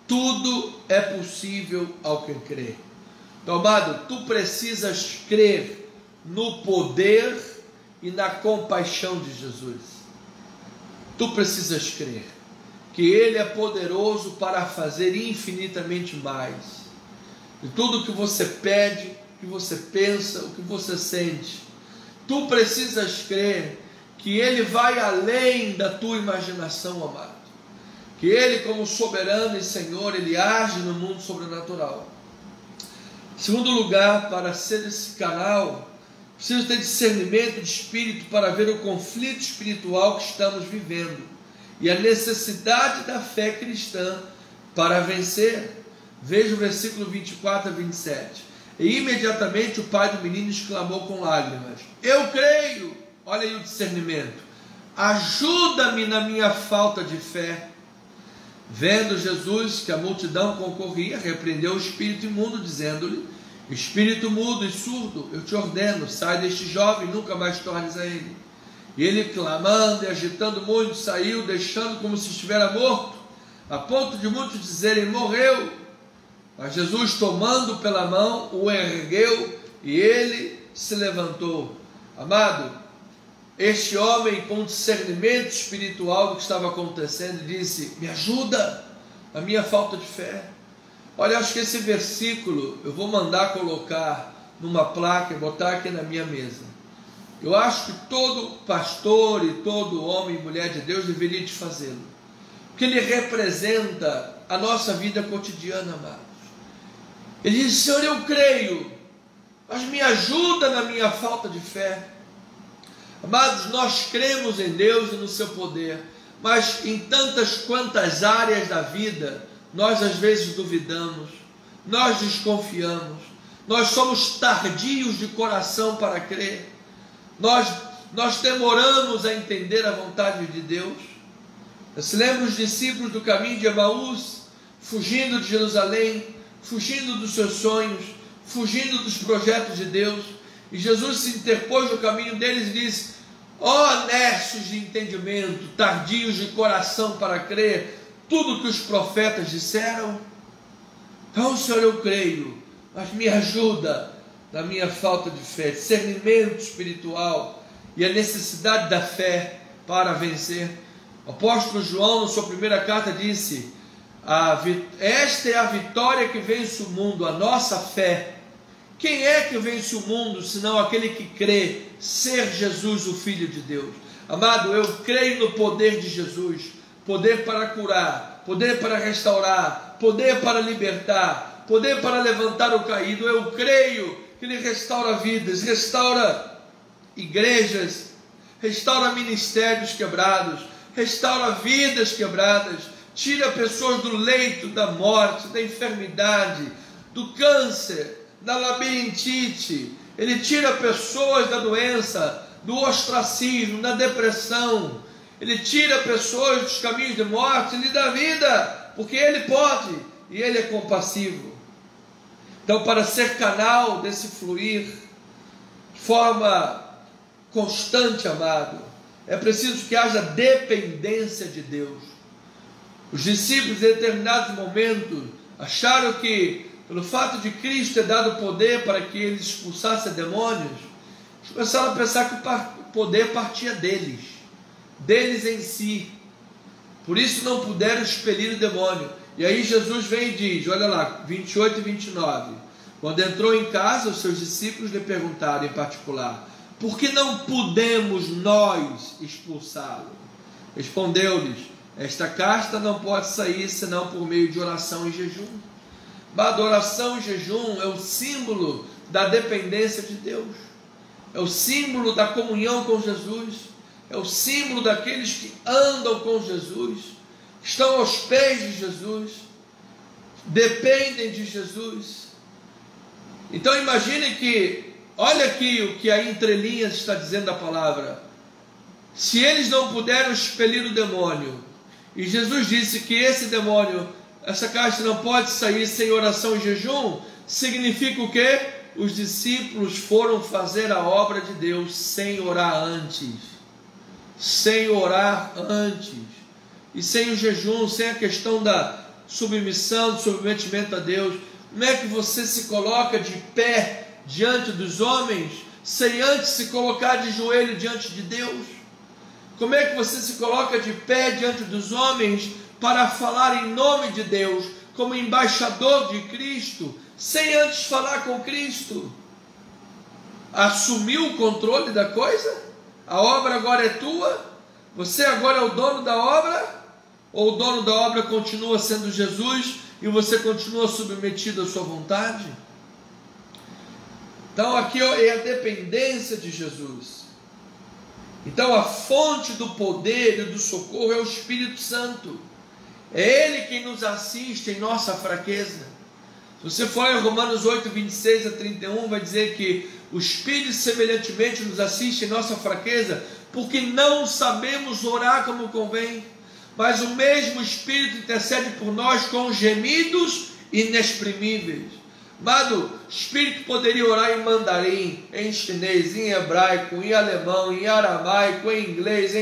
tudo é possível ao que crê. Então, amado, tu precisas crer no poder e na compaixão de Jesus. Tu precisas crer. que Ele é poderoso para fazer infinitamente mais. E tudo o que você pede, o que você pensa, o que você sente, tu precisas crer que Ele vai além da tua imaginação, amado. Que Ele, como soberano e Senhor, Ele age no mundo sobrenatural. Em segundo lugar, para ser esse canal, preciso ter discernimento de espírito para ver o conflito espiritual que estamos vivendo e a necessidade da fé cristã para vencer. Veja o versículo 24 a 27. E imediatamente o pai do menino exclamou com lágrimas: eu creio. Olha aí o discernimento. Ajuda-me na minha falta de fé. Vendo Jesus que a multidão concorria, repreendeu o espírito imundo, dizendo-lhe: espírito mudo e surdo, eu te ordeno, sai deste jovem, nunca mais tornes a ele. E ele, clamando e agitando muito, saiu, deixando como se estivera morto, a ponto de muitos dizerem: morreu. Mas Jesus, tomando pela mão, o ergueu e ele se levantou. Amado, este homem, com discernimento espiritual do que estava acontecendo, disse: me ajuda a minha falta de fé. Olha, acho que esse versículo eu vou mandar colocar numa placa e botar aqui na minha mesa. Eu acho que todo pastor e todo homem e mulher de Deus deveria te fazê-lo, porque ele representa a nossa vida cotidiana, amados. Ele diz: Senhor, eu creio, mas me ajuda na minha falta de fé. Amados, nós cremos em Deus e no seu poder, mas em tantas quantas áreas da vida, nós às vezes duvidamos, nós desconfiamos, nós somos tardios de coração para crer, nós demoramos a entender a vontade de Deus. Se lembra os discípulos do caminho de Emaús, fugindo de Jerusalém, fugindo dos seus sonhos, fugindo dos projetos de Deus, e Jesus se interpôs no caminho deles e disse: ó necios de entendimento, tardios de coração para crer tudo que os profetas disseram. Então, Senhor, eu creio, mas me ajuda na minha falta de fé, discernimento espiritual e a necessidade da fé para vencer. O apóstolo João, na sua primeira carta, disse: esta é a vitória que vence o mundo, a nossa fé. Quem é que vence o mundo, senão aquele que crê ser Jesus, o Filho de Deus? Amado, eu creio no poder de Jesus, poder para curar, poder para restaurar, poder para libertar, poder para levantar o caído. Eu creio que Ele restaura vidas, restaura igrejas, restaura ministérios quebrados, restaura vidas quebradas, tira pessoas do leito da morte, da enfermidade, do câncer, da labirintite. Ele tira pessoas da doença, do ostracismo, da depressão. Ele tira pessoas dos caminhos de morte, Ele dá vida, porque Ele pode e Ele é compassivo. Então, para ser canal desse fluir de forma constante, amado, é preciso que haja dependência de Deus. Os discípulos, em determinados momentos, acharam que, pelo fato de Cristo ter dado poder para que eles expulsassem demônios, começaram a pensar que o poder partia deles em si. Por isso não puderam expelir o demônio. E aí Jesus vem e diz, olha lá, 28 e 29. Quando entrou em casa, os seus discípulos lhe perguntaram em particular: por que não podemos nós expulsá-lo? Respondeu-lhes: esta casta não pode sair senão por meio de oração e jejum. A adoração e jejum é o símbolo da dependência de Deus, é o símbolo da comunhão com Jesus, é o símbolo daqueles que andam com Jesus, estão aos pés de Jesus, dependem de Jesus. Então imagine que, olha aqui o que a entrelinhas está dizendo a palavra: se eles não puderam expelir o demônio, e Jesus disse que esse demônio, essa casta não pode sair sem oração e jejum, significa o quê? Os discípulos foram fazer a obra de Deus sem orar antes, e sem o jejum, sem a questão da submissão, do submetimento a Deus. Como é que você se coloca de pé diante dos homens, sem antes se colocar de joelho diante de Deus? Como é que você se coloca de pé diante dos homens, para falar em nome de Deus, como embaixador de Cristo, sem antes falar com Cristo. Assumiu o controle da coisa? A obra agora é tua? Você agora é o dono da obra? Ou o dono da obra continua sendo Jesus e você continua submetido à sua vontade? Então aqui é a dependência de Jesus. Então a fonte do poder e do socorro é o Espírito Santo. É Ele quem nos assiste em nossa fraqueza. Se você for em Romanos 8, 26 a 31, vai dizer que o Espírito semelhantemente nos assiste em nossa fraqueza, porque não sabemos orar como convém, mas o mesmo Espírito intercede por nós com gemidos inexprimíveis. Amado, o Espírito poderia orar em mandarim, em chinês, em hebraico, em alemão, em aramaico, em inglês,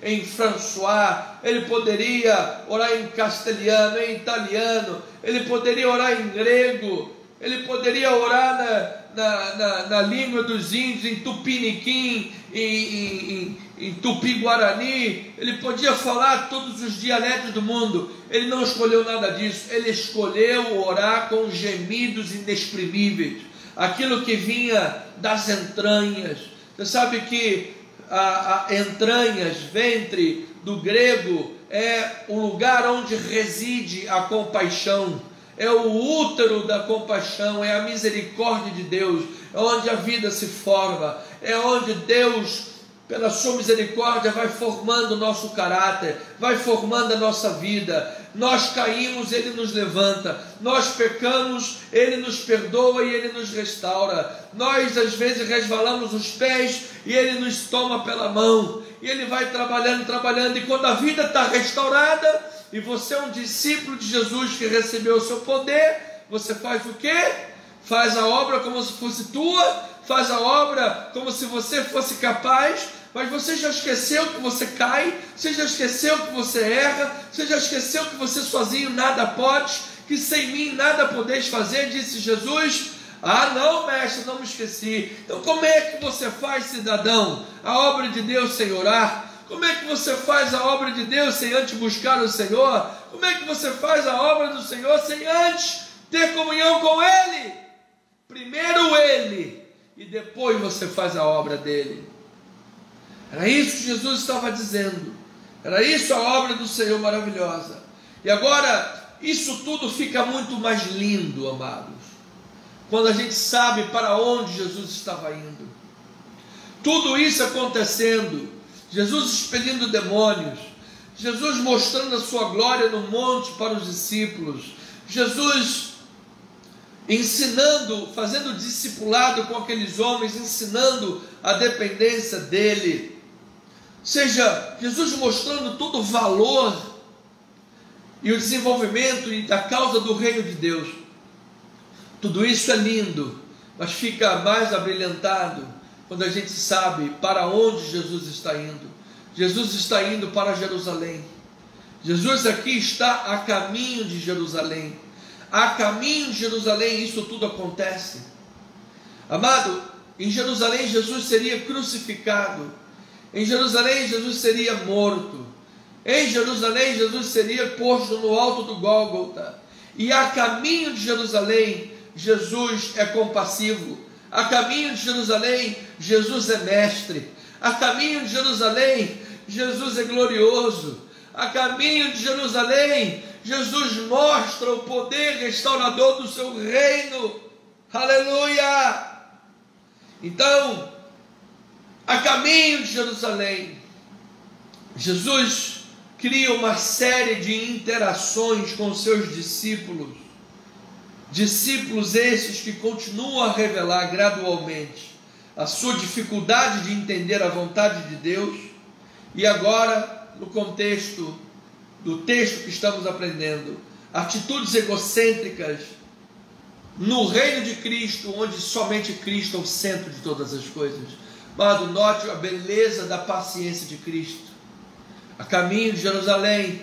em François. Ele poderia orar em castelhano, em italiano. Ele poderia orar em grego. Ele poderia orar na língua dos índios, em tupiniquim, em tupi-guarani. Ele podia falar todos os dialetos do mundo. Ele não escolheu nada disso. Ele escolheu orar com gemidos inexprimíveis, aquilo que vinha das entranhas. Você sabe que a entranhas, ventre, do grego, é o lugar onde reside a compaixão. É o útero da compaixão, é a misericórdia de Deus, é onde a vida se forma, é onde Deus, pela sua misericórdia, vai formando o nosso caráter, vai formando a nossa vida. Nós caímos, Ele nos levanta. Nós pecamos, Ele nos perdoa e Ele nos restaura. Nós às vezes resvalamos os pés e Ele nos toma pela mão. E Ele vai trabalhando, e quando a vida está restaurada, e você é um discípulo de Jesus que recebeu o seu poder, você faz o quê? Faz a obra como se fosse tua, faz a obra como se você fosse capaz, mas você já esqueceu que você cai, você já esqueceu que você erra, você já esqueceu que você sozinho nada pode, que sem mim nada podeis fazer, disse Jesus. Ah não, mestre, não me esqueci. Então como é que você faz, cidadão, a obra de Deus sem orar? Como é que você faz a obra de Deus sem antes buscar o Senhor? Como é que você faz a obra do Senhor sem antes ter comunhão com Ele? Primeiro Ele, e depois você faz a obra dEle. Era isso que Jesus estava dizendo. Era isso a obra do Senhor maravilhosa. E agora, isso tudo fica muito mais lindo, amados, quando a gente sabe para onde Jesus estava indo. Tudo isso acontecendo, Jesus expelindo demônios, Jesus mostrando a sua glória no monte para os discípulos, Jesus ensinando, fazendo discipulado com aqueles homens, ensinando a dependência dele. Ou seja, Jesus mostrando todo o valor e o desenvolvimento e da causa do reino de Deus. Tudo isso é lindo, mas fica mais abrilhantado quando a gente sabe para onde Jesus está indo. Jesus está indo para Jerusalém. Jesus aqui está a caminho de Jerusalém. A caminho de Jerusalém isso tudo acontece. Amado, em Jerusalém Jesus seria crucificado. Em Jerusalém Jesus seria morto. Em Jerusalém Jesus seria posto no alto do Gólgota. E a caminho de Jerusalém Jesus é compassivo. A caminho de Jerusalém, Jesus é mestre. A caminho de Jerusalém, Jesus é glorioso. A caminho de Jerusalém, Jesus mostra o poder restaurador do seu reino. Aleluia! Então, a caminho de Jerusalém, Jesus cria uma série de interações com seus discípulos. Discípulos esses que continuam a revelar gradualmente a sua dificuldade de entender a vontade de Deus. E agora, no contexto do texto que estamos aprendendo, atitudes egocêntricas no reino de Cristo, onde somente Cristo é o centro de todas as coisas. Mas note a beleza da paciência de Cristo. A caminho de Jerusalém,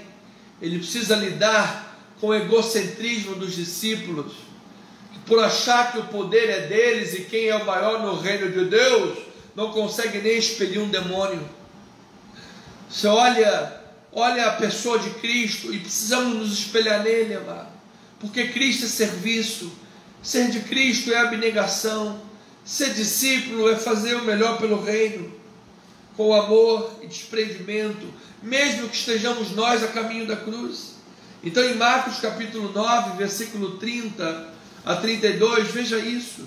ele precisa lidar com o egocentrismo dos discípulos, que por achar que o poder é deles e quem é o maior no reino de Deus, não consegue nem expelir um demônio. Você olha olha a pessoa de Cristo e precisamos nos espelhar nele, amado. Porque Cristo é serviço, ser de Cristo é abnegação, ser discípulo é fazer o melhor pelo reino, com amor e desprendimento, mesmo que estejamos nós a caminho da cruz. Então em Marcos capítulo 9, versículo 30 a 32, veja isso.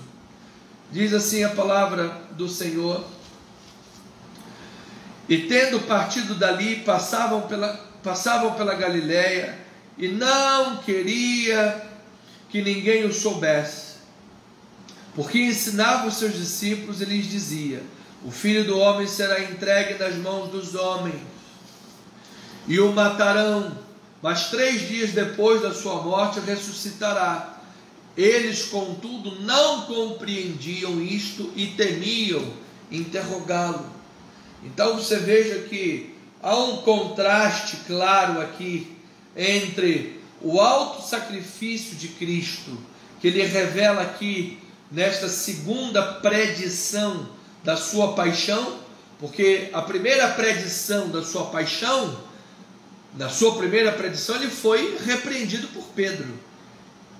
Diz assim a palavra do Senhor: e tendo partido dali, passavam pela Galiléia, e não queria que ninguém o soubesse, porque ensinava os seus discípulos e lhes dizia: o Filho do Homem será entregue nas mãos dos homens, e o matarão, mas 3 dias depois da sua morte ressuscitará. Eles, contudo, não compreendiam isto e temiam interrogá-lo. Então você veja que há um contraste claro aqui entre o alto sacrifício de Cristo, que ele revela aqui nesta segunda predição da sua paixão, porque a primeira predição da sua paixão, na sua primeira predição, ele foi repreendido por Pedro.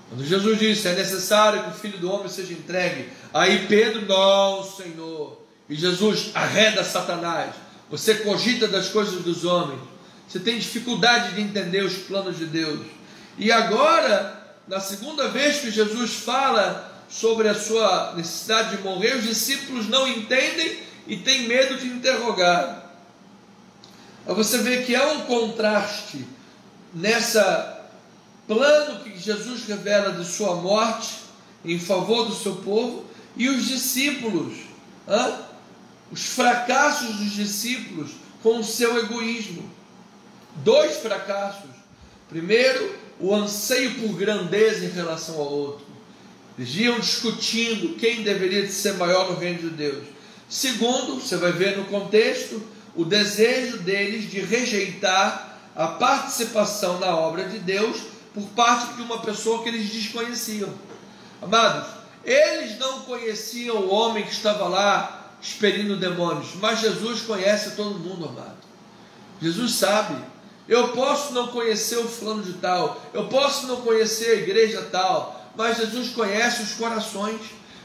Quando Jesus disse: é necessário que o Filho do Homem seja entregue, aí Pedro: não, Senhor. E Jesus arreda Satanás: você cogita das coisas dos homens, você tem dificuldade de entender os planos de Deus. E agora, na segunda vez que Jesus fala sobre a sua necessidade de morrer, os discípulos não entendem e têm medo de interrogar. Aí você vê que há um contraste nessa plano que Jesus revela de sua morte em favor do seu povo, e os discípulos, os fracassos dos discípulos com o seu egoísmo. 2 fracassos. Primeiro, o anseio por grandeza em relação ao outro. Eles iam discutindo quem deveria ser maior no reino de Deus. Segundo, você vai ver no contexto, o desejo deles de rejeitar a participação na obra de Deus por parte de uma pessoa que eles desconheciam. Amados, eles não conheciam o homem que estava lá expelindo demônios, mas Jesus conhece todo mundo, amado. Jesus sabe. Eu posso não conhecer o fulano de tal, eu posso não conhecer a igreja tal, mas Jesus conhece os corações.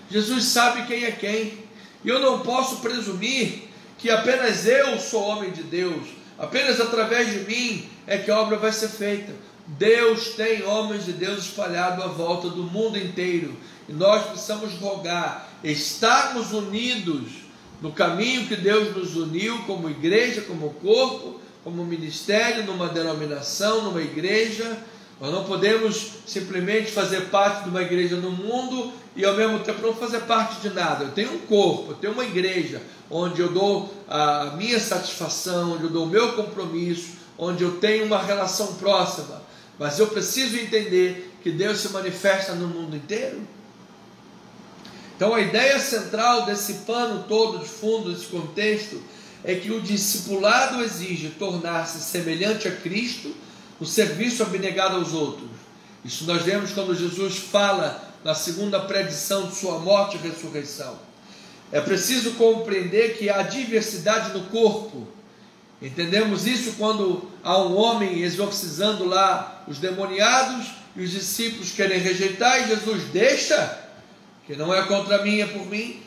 Jesus sabe quem é quem. E eu não posso presumir que apenas eu sou homem de Deus, apenas através de mim é que a obra vai ser feita. Deus tem homens de Deus espalhados à volta do mundo inteiro, e nós precisamos rogar, estarmos unidos no caminho que Deus nos uniu, como igreja, como corpo, como ministério, numa denominação, numa igreja. Nós não podemos simplesmente fazer parte de uma igreja no mundo e ao mesmo tempo não fazer parte de nada. Eu tenho um corpo, eu tenho uma igreja onde eu dou a minha satisfação, onde eu dou o meu compromisso, onde eu tenho uma relação próxima, mas eu preciso entender que Deus se manifesta no mundo inteiro. Então a ideia central desse pano todo de fundo, desse contexto, é que o discipulado exige tornar-se semelhante a Cristo no serviço abnegado aos outros. Isso nós vemos quando Jesus fala na segunda predição de sua morte e ressurreição. É preciso compreender que há diversidade no corpo. Entendemos isso quando há um homem exorcizando lá os demoniados e os discípulos querem rejeitar, e Jesus deixa, que não é contra mim, é por mim.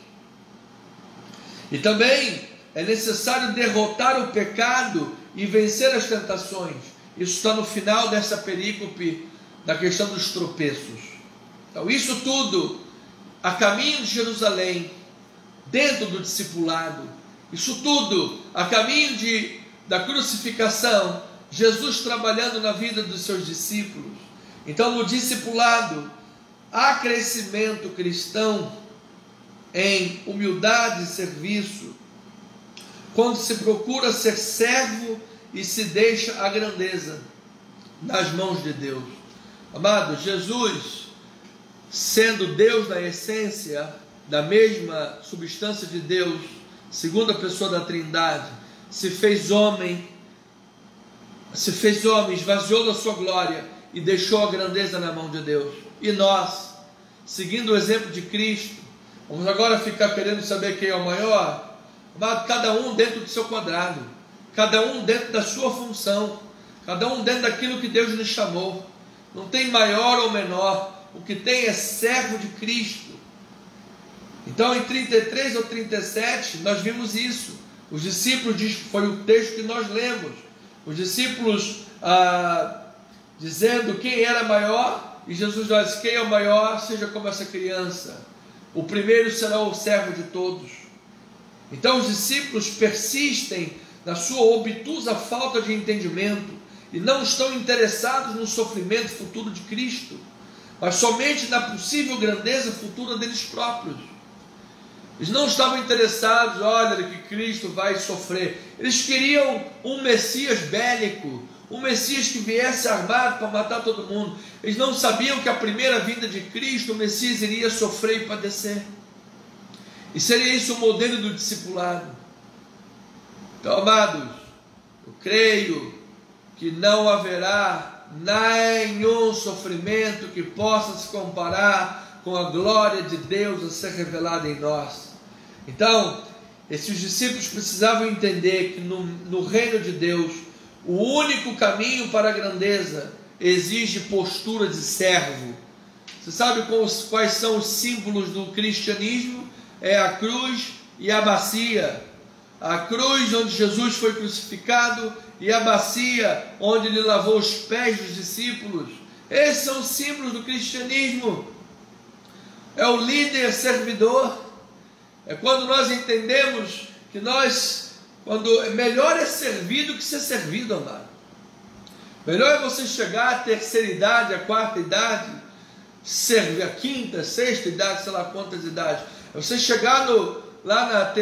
E também é necessário derrotar o pecado e vencer as tentações. Isso está no final dessa perícope da questão dos tropeços. Então isso tudo a caminho de Jerusalém, dentro do discipulado, isso tudo a caminho da crucificação, Jesus trabalhando na vida dos seus discípulos. Então no discipulado há crescimento cristão em humildade e serviço, quando se procura ser servo e se deixa a grandeza nas mãos de Deus. Amado, Jesus, sendo Deus na essência, da mesma substância de Deus, segunda pessoa da Trindade, se fez homem, esvaziou da sua glória e deixou a grandeza na mão de Deus. E nós, seguindo o exemplo de Cristo, vamos agora ficar querendo saber quem é o maior? Amado, cada um dentro do seu quadrado, cada um dentro da sua função. cada um dentro daquilo que Deus nos chamou. Não tem maior ou menor, o que tem é servo de Cristo. Então em 33 ou 37 nós vimos isso. Os discípulos, foi o texto que nós lemos, os discípulos dizendo quem era maior, e Jesus diz: quem é o maior, seja como essa criança, o primeiro será o servo de todos. Então os discípulos persistem na sua obtusa falta de entendimento e não estão interessados no sofrimento futuro de Cristo, mas somente na possível grandeza futura deles próprios. Eles não estavam interessados, olha que Cristo vai sofrer. Eles queriam um Messias bélico, um Messias que viesse armado para matar todo mundo. Eles não sabiam que a primeira vinda de Cristo, o Messias iria sofrer e padecer. E seria isso o modelo do discipulado. Então, amados, eu creio que não haverá nenhum sofrimento que possa se comparar com a glória de Deus a ser revelada em nós. Então, esses discípulos precisavam entender que no reino de Deus, o único caminho para a grandeza exige postura de servo. Você sabe quais são os símbolos do cristianismo? É a cruz e a bacia. A cruz onde Jesus foi crucificado e a bacia onde ele lavou os pés dos discípulos. Esses são os símbolos do cristianismo. É o líder servidor. É quando nós entendemos que melhor é servir do que ser servido, amado. Melhor é você chegar à terceira idade, à quarta idade, servir a quinta, sexta idade, sei lá quantas idades. É você chegar lá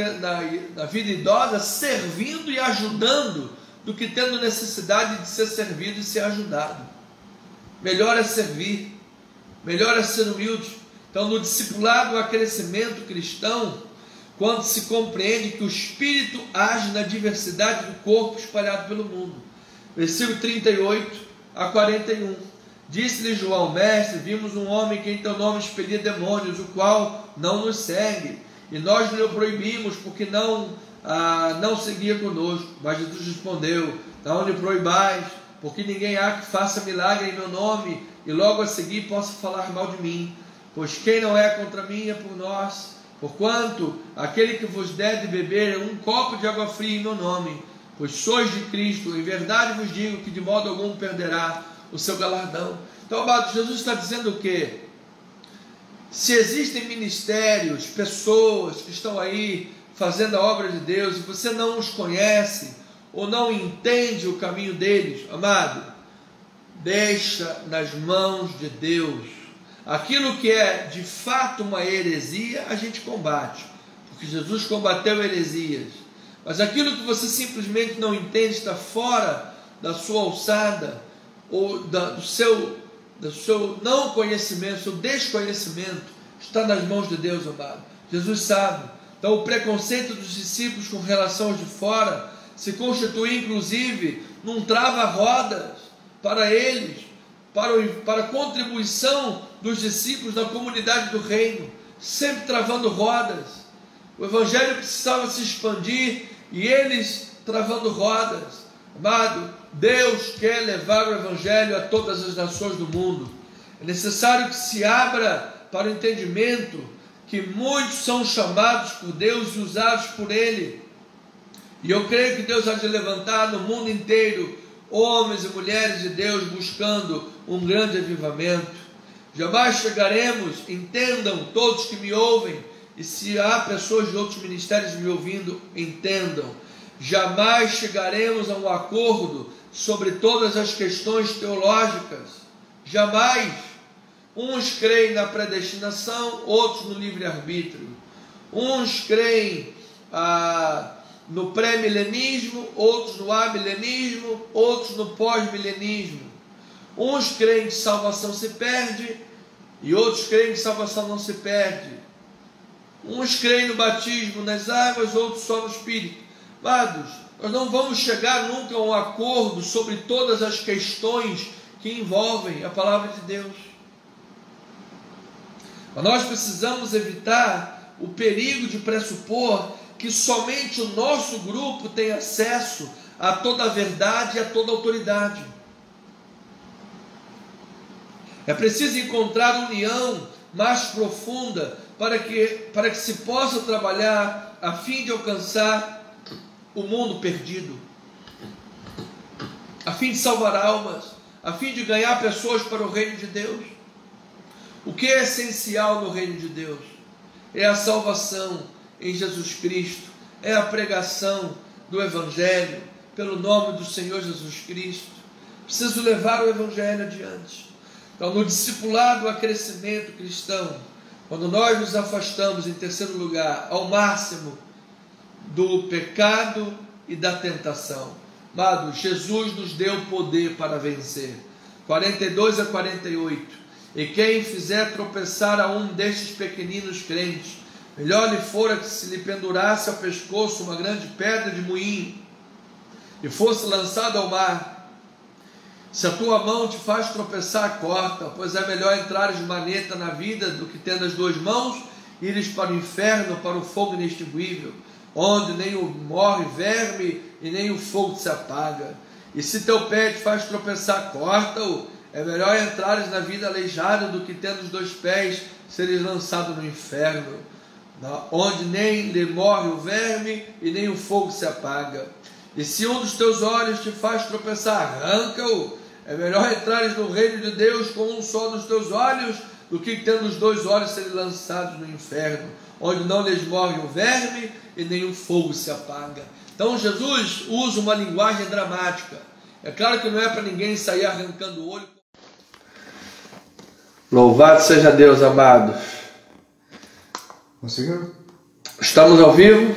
na vida idosa servindo e ajudando, do que tendo necessidade de ser servido e ser ajudado. Melhor é servir, melhor é ser humilde. Então, no discipulado há crescimento cristão quando se compreende que o Espírito age na diversidade do corpo espalhado pelo mundo. Versículo 38 a 41. Disse-lhe João: mestre, vimos um homem que em teu nome expelia demônios, o qual não nos segue, e nós lhe o proibimos, porque não seguia conosco. Mas Jesus respondeu: não lhe proibais, porque ninguém há que faça milagre em meu nome, e logo a seguir possa falar mal de mim. Pois quem não é contra mim é por nós. Porquanto aquele que vos der de beber um copo de água fria em meu nome, pois sois de Cristo, em verdade vos digo que de modo algum perderá o seu galardão. Então, amado, Jesus está dizendo o quê? Se existem ministérios, pessoas que estão aí fazendo a obra de Deus, e você não os conhece, ou não entende o caminho deles, amado, deixa nas mãos de Deus. Aquilo que é de fato uma heresia, a gente combate, porque Jesus combateu heresias. Mas aquilo que você simplesmente não entende, está fora da sua alçada, ou do seu não conhecimento, seu desconhecimento, está nas mãos de Deus, amado. Jesus sabe. Então o preconceito dos discípulos com relação aos de fora se constitui inclusive num trava-rodas para eles, para a contribuição dos discípulos na comunidade do reino, sempre travando rodas. O evangelho precisava se expandir e eles travando rodas. Amado, Deus quer levar o evangelho a todas as nações do mundo. É necessário que se abra para o entendimento que muitos são chamados por Deus e usados por Ele. E eu creio que Deus há de levantar no mundo inteiro homens e mulheres de Deus buscando um grande avivamento. Jamais chegaremos, entendam todos que me ouvem, e se há pessoas de outros ministérios me ouvindo, entendam, jamais chegaremos a um acordo sobre todas as questões teológicas, jamais. Uns creem na predestinação, outros no livre-arbítrio. Uns creem no pré-milenismo, outros no amilenismo, outros no pós-milenismo. Uns creem que salvação se perde e outros creem que salvação não se perde. Uns creem no batismo nas águas, outros só no Espírito. Amados, nós não vamos chegar nunca a um acordo sobre todas as questões que envolvem a palavra de Deus. Mas nós precisamos evitar o perigo de pressupor que somente o nosso grupo tem acesso a toda a verdade e a toda a autoridade. É preciso encontrar união mais profunda para que se possa trabalhar a fim de alcançar o mundo perdido, a fim de salvar almas, a fim de ganhar pessoas para o reino de Deus. O que é essencial no reino de Deus? É a salvação em Jesus Cristo, é a pregação do Evangelho, pelo nome do Senhor Jesus Cristo. Preciso levar o Evangelho adiante. Então, no discipulado, há crescimento cristão. Quando nós nos afastamos, em terceiro lugar, ao máximo do pecado e da tentação. Amado, Jesus nos deu poder para vencer. 42 a 48. E quem fizer tropeçar a um destes pequeninos crentes, melhor lhe fora que se lhe pendurasse ao pescoço uma grande pedra de moinho e fosse lançado ao mar. Se a tua mão te faz tropeçar, corta, pois é melhor entrares de maneta na vida do que tendo as duas mãos, ires para o inferno, para o fogo inextinguível, onde nem morre verme e nem o fogo se apaga. E se teu pé te faz tropeçar, corta-o. É melhor entrares na vida aleijada do que tendo os dois pés seres lançado no inferno, onde nem lhe morre o verme e nem o fogo se apaga. E se um dos teus olhos te faz tropeçar, arranca-o. É melhor entrares no reino de Deus com um só dos teus olhos do que tendo os dois olhos serem lançados no inferno, onde não lhes morre o verme e nem o fogo se apaga. Então Jesus usa uma linguagem dramática. É claro que não é para ninguém sair arrancando o olho. Louvado seja Deus, amados. Conseguiu? Estamos ao vivo.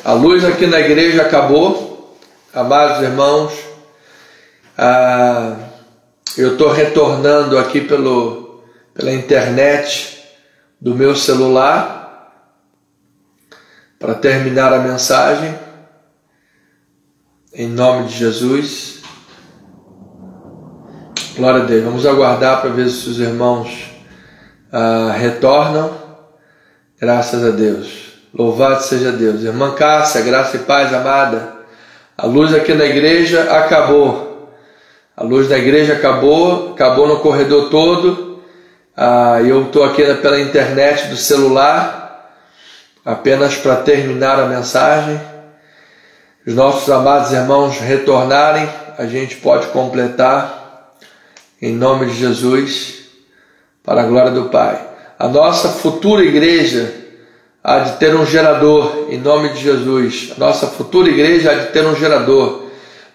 A luz aqui na igreja acabou. Amados irmãos, eu estou retornando aqui pela internet do meu celular para terminar a mensagem. Em nome de Jesus. Glória a Deus. Vamos aguardar para ver se os irmãos retornam. Graças a Deus. Louvado seja Deus. Irmã Cássia, graça e paz, amada. A luz aqui na igreja acabou. A luz da igreja acabou no corredor todo. Eu estou aqui pela internet do celular, apenas para terminar a mensagem. Os nossos amados irmãos retornarem, a gente pode completar. Em nome de Jesus, para a glória do Pai. A nossa futura igreja há de ter um gerador, em nome de Jesus. A nossa futura igreja há de ter um gerador.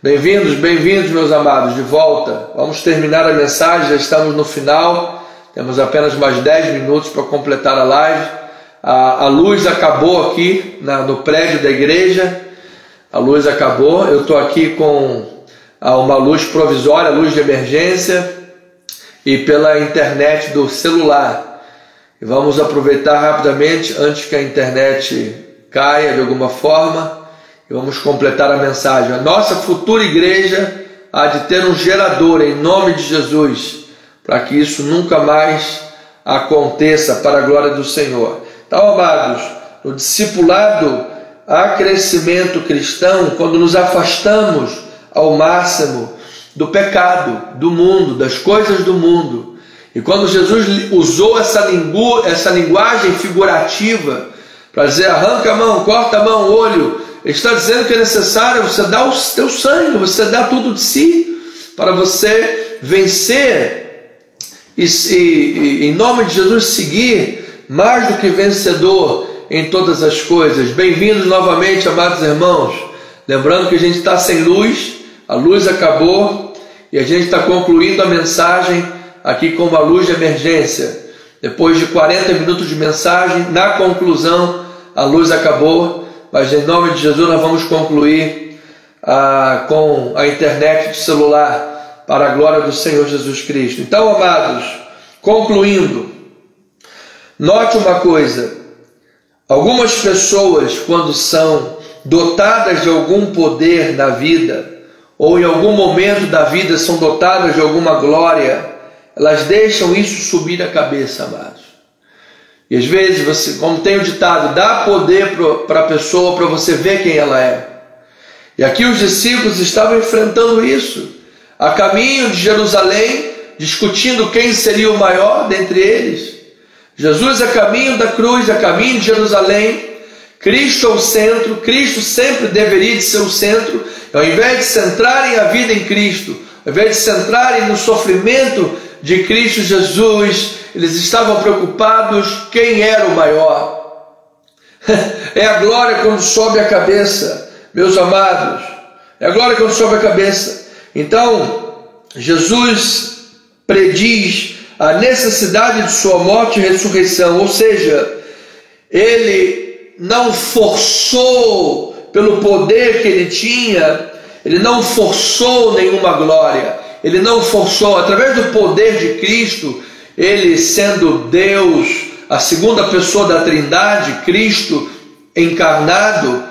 Bem-vindos, meus amados, de volta. Vamos terminar a mensagem, já estamos no final. Temos apenas mais 10 minutos para completar a live. A luz acabou aqui no prédio da igreja. A luz acabou. Eu estou aqui com uma luz provisória, luz de emergência, e pela internet do celular. E vamos aproveitar rapidamente, antes que a internet caia de alguma forma, e vamos completar a mensagem. A nossa futura igreja há de ter um gerador, em nome de Jesus, para que isso nunca mais aconteça, para a glória do Senhor. Então, amados, no discipulado há crescimento cristão quando nos afastamos ao máximo do pecado, do mundo, das coisas do mundo. E quando Jesus usou essa linguagem figurativa para dizer arranca a mão, corta a mão, olho, ele está dizendo que é necessário você dar o teu sangue, você dar tudo de si para você vencer e em nome de Jesus seguir mais do que vencedor em todas as coisas. Bem-vindos novamente, amados irmãos. Lembrando que a gente está sem luz. A luz acabou e a gente está concluindo a mensagem aqui com uma luz de emergência. Depois de 40 minutos de mensagem, na conclusão, a luz acabou, mas em nome de Jesus nós vamos concluir com a internet do celular, para a glória do Senhor Jesus Cristo. Então, amados, concluindo, note uma coisa: algumas pessoas, quando são dotadas de algum poder na vida, ou em algum momento da vida são dotadas de alguma glória, elas deixam isso subir a cabeça, amados. E às vezes, você, como tem o ditado, dá poder para a pessoa para você ver quem ela é. E aqui os discípulos estavam enfrentando isso. A caminho de Jerusalém, discutindo quem seria o maior dentre eles. Jesus é caminho da cruz, é caminho de Jerusalém. Cristo é o centro, Cristo sempre deveria de ser o centro. Ao invés de centrarem a vida em Cristo, ao invés de centrarem no sofrimento de Cristo Jesus, eles estavam preocupados quem era o maior. É a glória quando sobe a cabeça, meus amados. É a glória quando sobe a cabeça. Então, Jesus prediz a necessidade de sua morte e ressurreição, ou seja, ele não forçou pelo poder que ele tinha, ele não forçou nenhuma glória, ele não forçou, através do poder de Cristo, ele sendo Deus, a segunda pessoa da Trindade, Cristo encarnado,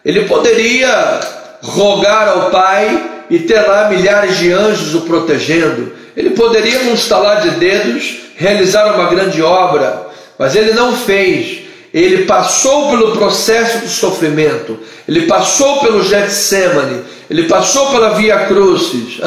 ele poderia rogar ao Pai e ter lá milhares de anjos o protegendo. Ele poderia, num estalar de dedos, realizar uma grande obra, mas ele não fez. Ele passou pelo processo do sofrimento, ele passou pelo Getsemane, ele passou pela Via Crucis,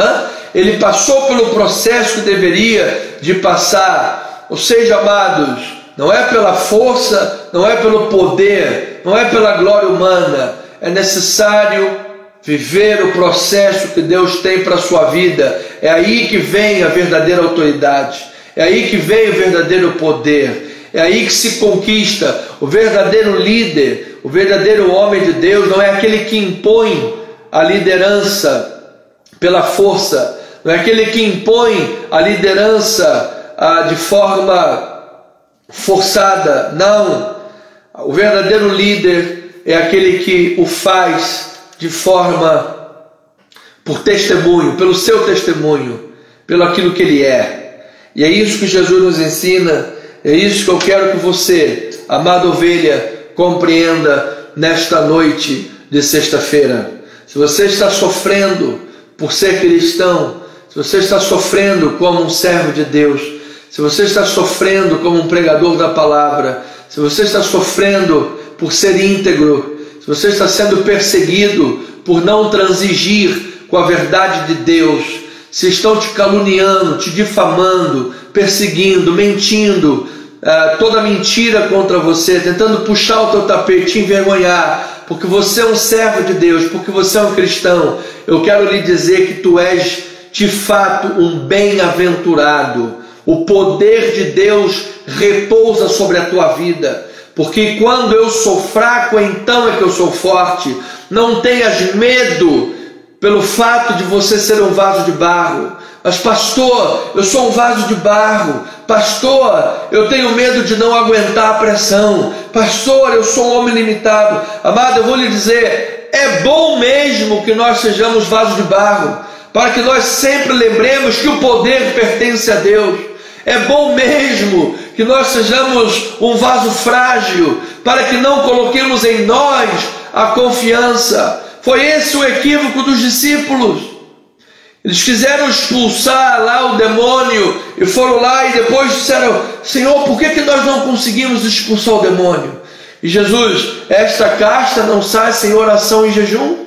ele passou pelo processo que deveria de passar. Ou seja, amados, não é pela força, não é pelo poder, não é pela glória humana, é necessário viver o processo que Deus tem para a sua vida. É aí que vem a verdadeira autoridade, é aí que vem o verdadeiro poder, é aí que se conquista. O verdadeiro líder, o verdadeiro homem de Deus não é aquele que impõe a liderança pela força, não é aquele que impõe a liderança de forma forçada, não. O verdadeiro líder é aquele que o faz de forma, por testemunho, pelo seu testemunho, pelo aquilo que ele é. E é isso que Jesus nos ensina, é isso que eu quero que você, amada ovelha, compreenda nesta noite de sexta-feira. Se você está sofrendo por ser cristão, se você está sofrendo como um servo de Deus, se você está sofrendo como um pregador da palavra, se você está sofrendo por ser íntegro, se você está sendo perseguido por não transigir com a verdade de Deus, se estão te caluniando, te difamando, perseguindo, mentindo, toda mentira contra você, tentando puxar o teu tapete, te envergonhar, porque você é um servo de Deus, porque você é um cristão, eu quero lhe dizer que tu és de fato um bem-aventurado. O poder de Deus repousa sobre a tua vida, porque quando eu sou fraco, então é que eu sou forte. Não tenhas medo pelo fato de você ser um vaso de barro. Mas pastor, eu sou um vaso de barro. Pastor, eu tenho medo de não aguentar a pressão. Pastor, eu sou um homem limitado. Amado, eu vou lhe dizer, é bom mesmo que nós sejamos vasos de barro, para que nós sempre lembremos que o poder pertence a Deus. É bom mesmo que nós sejamos um vaso frágil, para que não coloquemos em nós a confiança. Foi esse o equívoco dos discípulos. Eles quiseram expulsar lá o demônio e foram lá e depois disseram: Senhor, por que nós não conseguimos expulsar o demônio? E Jesus: esta casta não sai sem oração e jejum?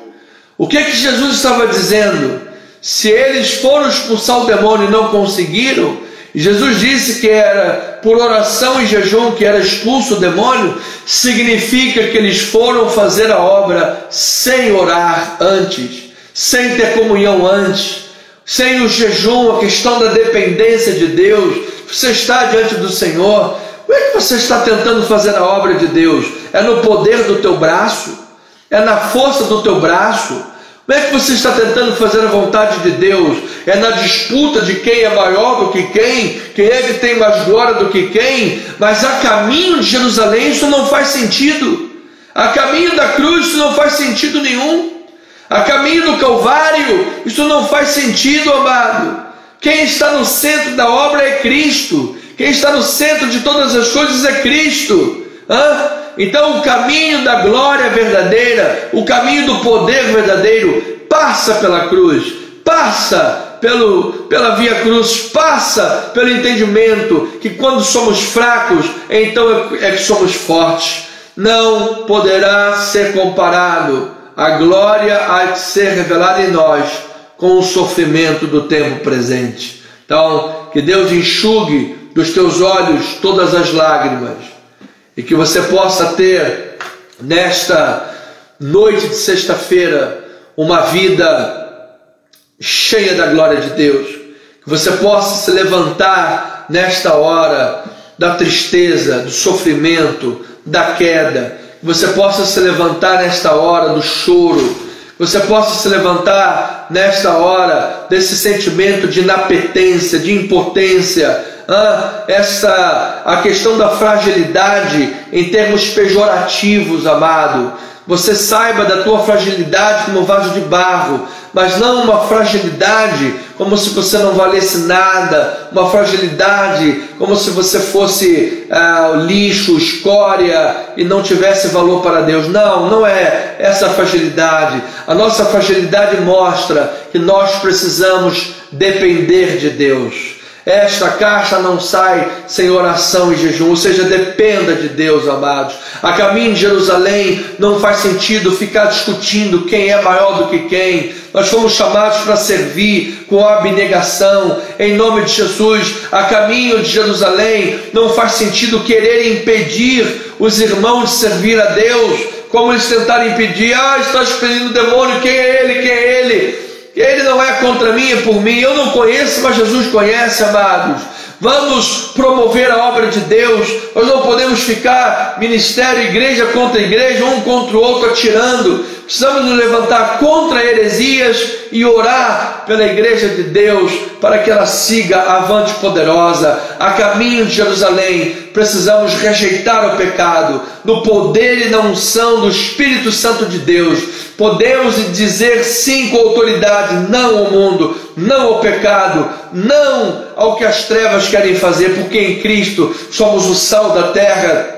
O que Jesus estava dizendo? Se eles foram expulsar o demônio e não conseguiram, e Jesus disse que era por oração e jejum que era expulso o demônio, significa que eles foram fazer a obra sem orar antes, sem ter comunhão antes, sem o jejum, a questão da dependência de Deus. Você está diante do Senhor, como é que você está tentando fazer a obra de Deus? É no poder do teu braço? É na força do teu braço? Como é que você está tentando fazer a vontade de Deus? É na disputa de quem é maior do que quem é que tem mais glória do que quem? Mas a caminho de Jerusalém isso não faz sentido. A caminho da cruz isso não faz sentido nenhum. A caminho do Calvário isso não faz sentido, amado. Quem está no centro da obra é Cristo. Quem está no centro de todas as coisas é Cristo. Então o caminho da glória verdadeira, o caminho do poder verdadeiro passa pela cruz, passa pela Via Cruz, passa pelo entendimento que quando somos fracos, então é que somos fortes. Não poderá ser comparado a glória a ser revelada em nós com o sofrimento do tempo presente. Então, que Deus enxugue dos teus olhos todas as lágrimas e que você possa ter nesta noite de sexta-feira uma vida cheia da glória de Deus, que você possa se levantar nesta hora da tristeza, do sofrimento, da queda, que você possa se levantar nesta hora do choro, que você possa se levantar nesta hora desse sentimento de inapetência, de impotência, a questão da fragilidade em termos pejorativos, amado. Você saiba da tua fragilidade como um vaso de barro, mas não uma fragilidade como se você não valesse nada, uma fragilidade como se você fosse lixo, escória e não tivesse valor para Deus. Não, não é essa fragilidade. A nossa fragilidade mostra que nós precisamos depender de Deus. Esta caixa não sai sem oração e jejum, ou seja, dependa de Deus, amados. A caminho de Jerusalém não faz sentido ficar discutindo quem é maior do que quem. Nós fomos chamados para servir com abnegação, em nome de Jesus. A caminho de Jerusalém não faz sentido querer impedir os irmãos de servir a Deus, como eles tentaram impedir. Está expelindo o demônio, quem é ele, quem é ele? Ele não é contra mim, é por mim. Eu não conheço, mas Jesus conhece, amados. Vamos promover a obra de Deus. Nós não podemos ficar ministério, igreja contra igreja, um contra o outro atirando. Precisamos nos levantar contra heresias e orar pela igreja de Deus para que ela siga avante poderosa. A caminho de Jerusalém, precisamos rejeitar o pecado no poder e na unção do Espírito Santo de Deus. Podemos dizer sim com autoridade, não ao mundo, não ao pecado, não ao que as trevas querem fazer, porque em Cristo somos o sal da terra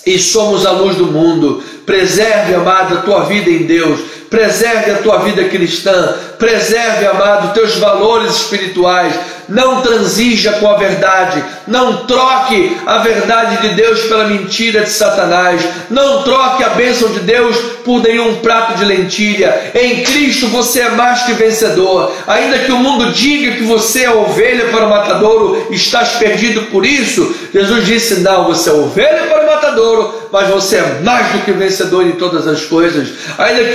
e somos a luz do mundo. Preserve, amado, a tua vida em Deus. Preserve a tua vida cristã. Preserve, amado, teus valores espirituais. Não transija com a verdade. Não troque a verdade de Deus pela mentira de Satanás. Não troque a bênção de Deus por nenhum prato de lentilha. Em Cristo você é mais que vencedor. Ainda que o mundo diga que você é ovelha para o matadouro, estás perdido por isso. Jesus disse, não, você é ovelha para o matadouro, mas você é mais do que vencedor em todas as coisas. Ainda que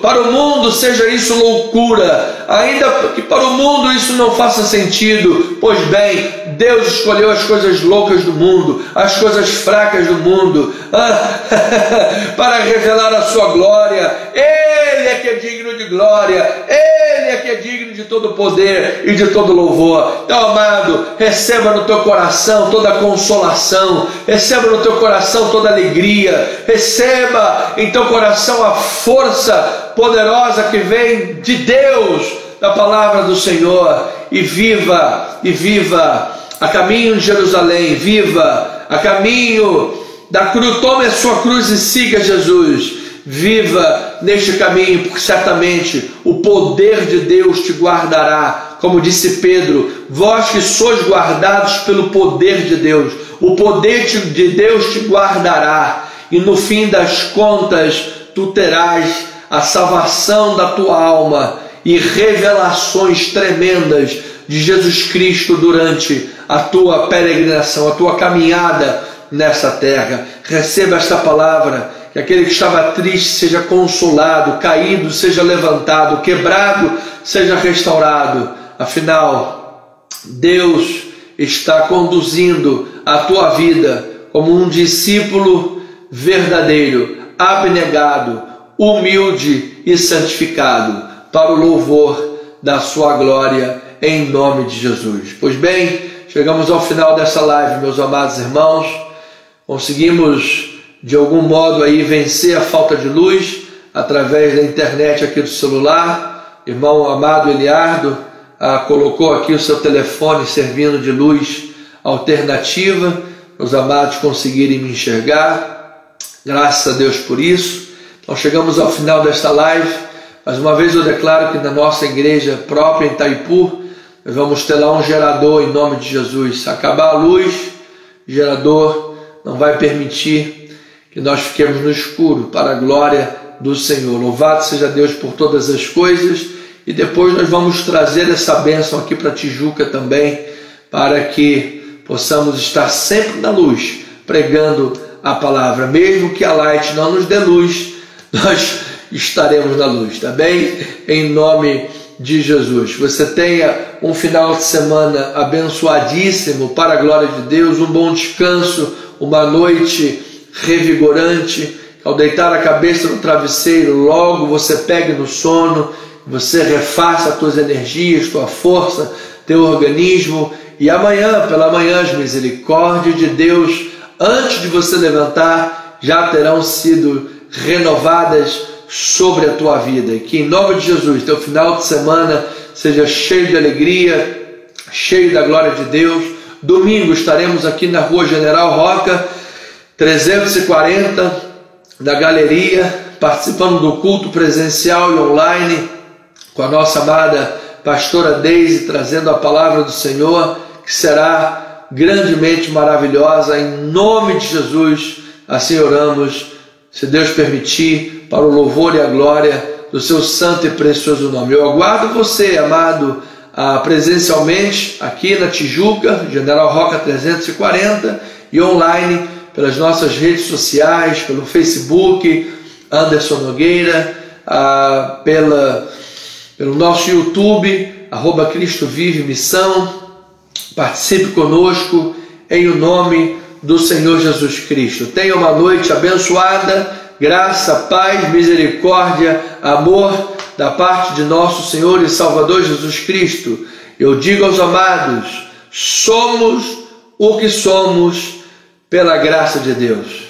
para o mundo seja isso loucura, ainda que para o mundo isso não faça sentido, pois bem, Deus escolheu as coisas loucas do mundo, as coisas fracas do mundo, para revelar a sua glória. Ele é que é digno de glória, Ele é que é digno de todo poder e de todo louvor. Então, amado, receba no teu coração toda a consolação, receba no teu coração toda a alegria, receba em teu coração a força poderosa que vem de Deus, da palavra do Senhor, e viva a caminho de Jerusalém, viva a caminho da cruz. Tome a sua cruz e siga Jesus. Viva neste caminho, porque certamente o poder de Deus te guardará. Como disse Pedro, vós que sois guardados pelo poder de Deus, o poder de Deus te guardará, e no fim das contas tu terás a salvação da tua alma e revelações tremendas de Jesus Cristo durante a tua peregrinação, a tua caminhada nessa terra. Receba esta palavra. Que aquele que estava triste seja consolado, caído seja levantado, quebrado seja restaurado. Afinal, Deus está conduzindo a tua vida como um discípulo verdadeiro, abnegado, humilde e santificado, para o louvor da sua glória, em nome de Jesus. Pois bem, chegamos ao final dessa live, meus amados irmãos. Conseguimos de algum modo aí vencer a falta de luz através da internet aqui do celular. Irmão amado Eliardo colocou aqui o seu telefone servindo de luz alternativa, os amados conseguirem me enxergar. Graças a Deus por isso. Então chegamos ao final desta live. Mais uma vez eu declaro que na nossa igreja própria em Itaipu, nós vamos ter lá um gerador em nome de Jesus. Se acabar a luz, o gerador não vai permitir que nós fiquemos no escuro, para a glória do Senhor. Louvado seja Deus por todas as coisas. E depois nós vamos trazer essa bênção aqui para Tijuca também, para que possamos estar sempre na luz, pregando a palavra. Mesmo que a Light não nos dê luz, nós estaremos na luz, tá bem? Em nome de Jesus. Você tenha um final de semana abençoadíssimo para a glória de Deus, um bom descanso, uma noite revigorante. Ao deitar a cabeça no travesseiro, logo você pegue no sono, você refaça as tuas energias, tua força, teu organismo, e amanhã, pela manhã, as misericórdias de Deus, antes de você levantar, já terão sido renovadas sobre a tua vida. Que em nome de Jesus, teu final de semana seja cheio de alegria, cheio da glória de Deus. Domingo estaremos aqui na Rua General Roca, 340, na galeria, participando do culto presencial e online, com a nossa amada pastora Deise, trazendo a palavra do Senhor, que será grandemente maravilhosa. Em nome de Jesus, assim oramos, se Deus permitir, para o louvor e a glória do seu santo e precioso nome. Eu aguardo você, amado, presencialmente aqui na Tijuca, General Roca 340, e online pelas nossas redes sociais, pelo Facebook, Anderson Nogueira, pelo nosso YouTube, @Cristo Vive Missão. Participe conosco em o nome do Senhor Jesus Cristo. Tenha uma noite abençoada, graça, paz, misericórdia, amor da parte de nosso Senhor e Salvador Jesus Cristo. Eu digo aos amados, somos o que somos pela graça de Deus.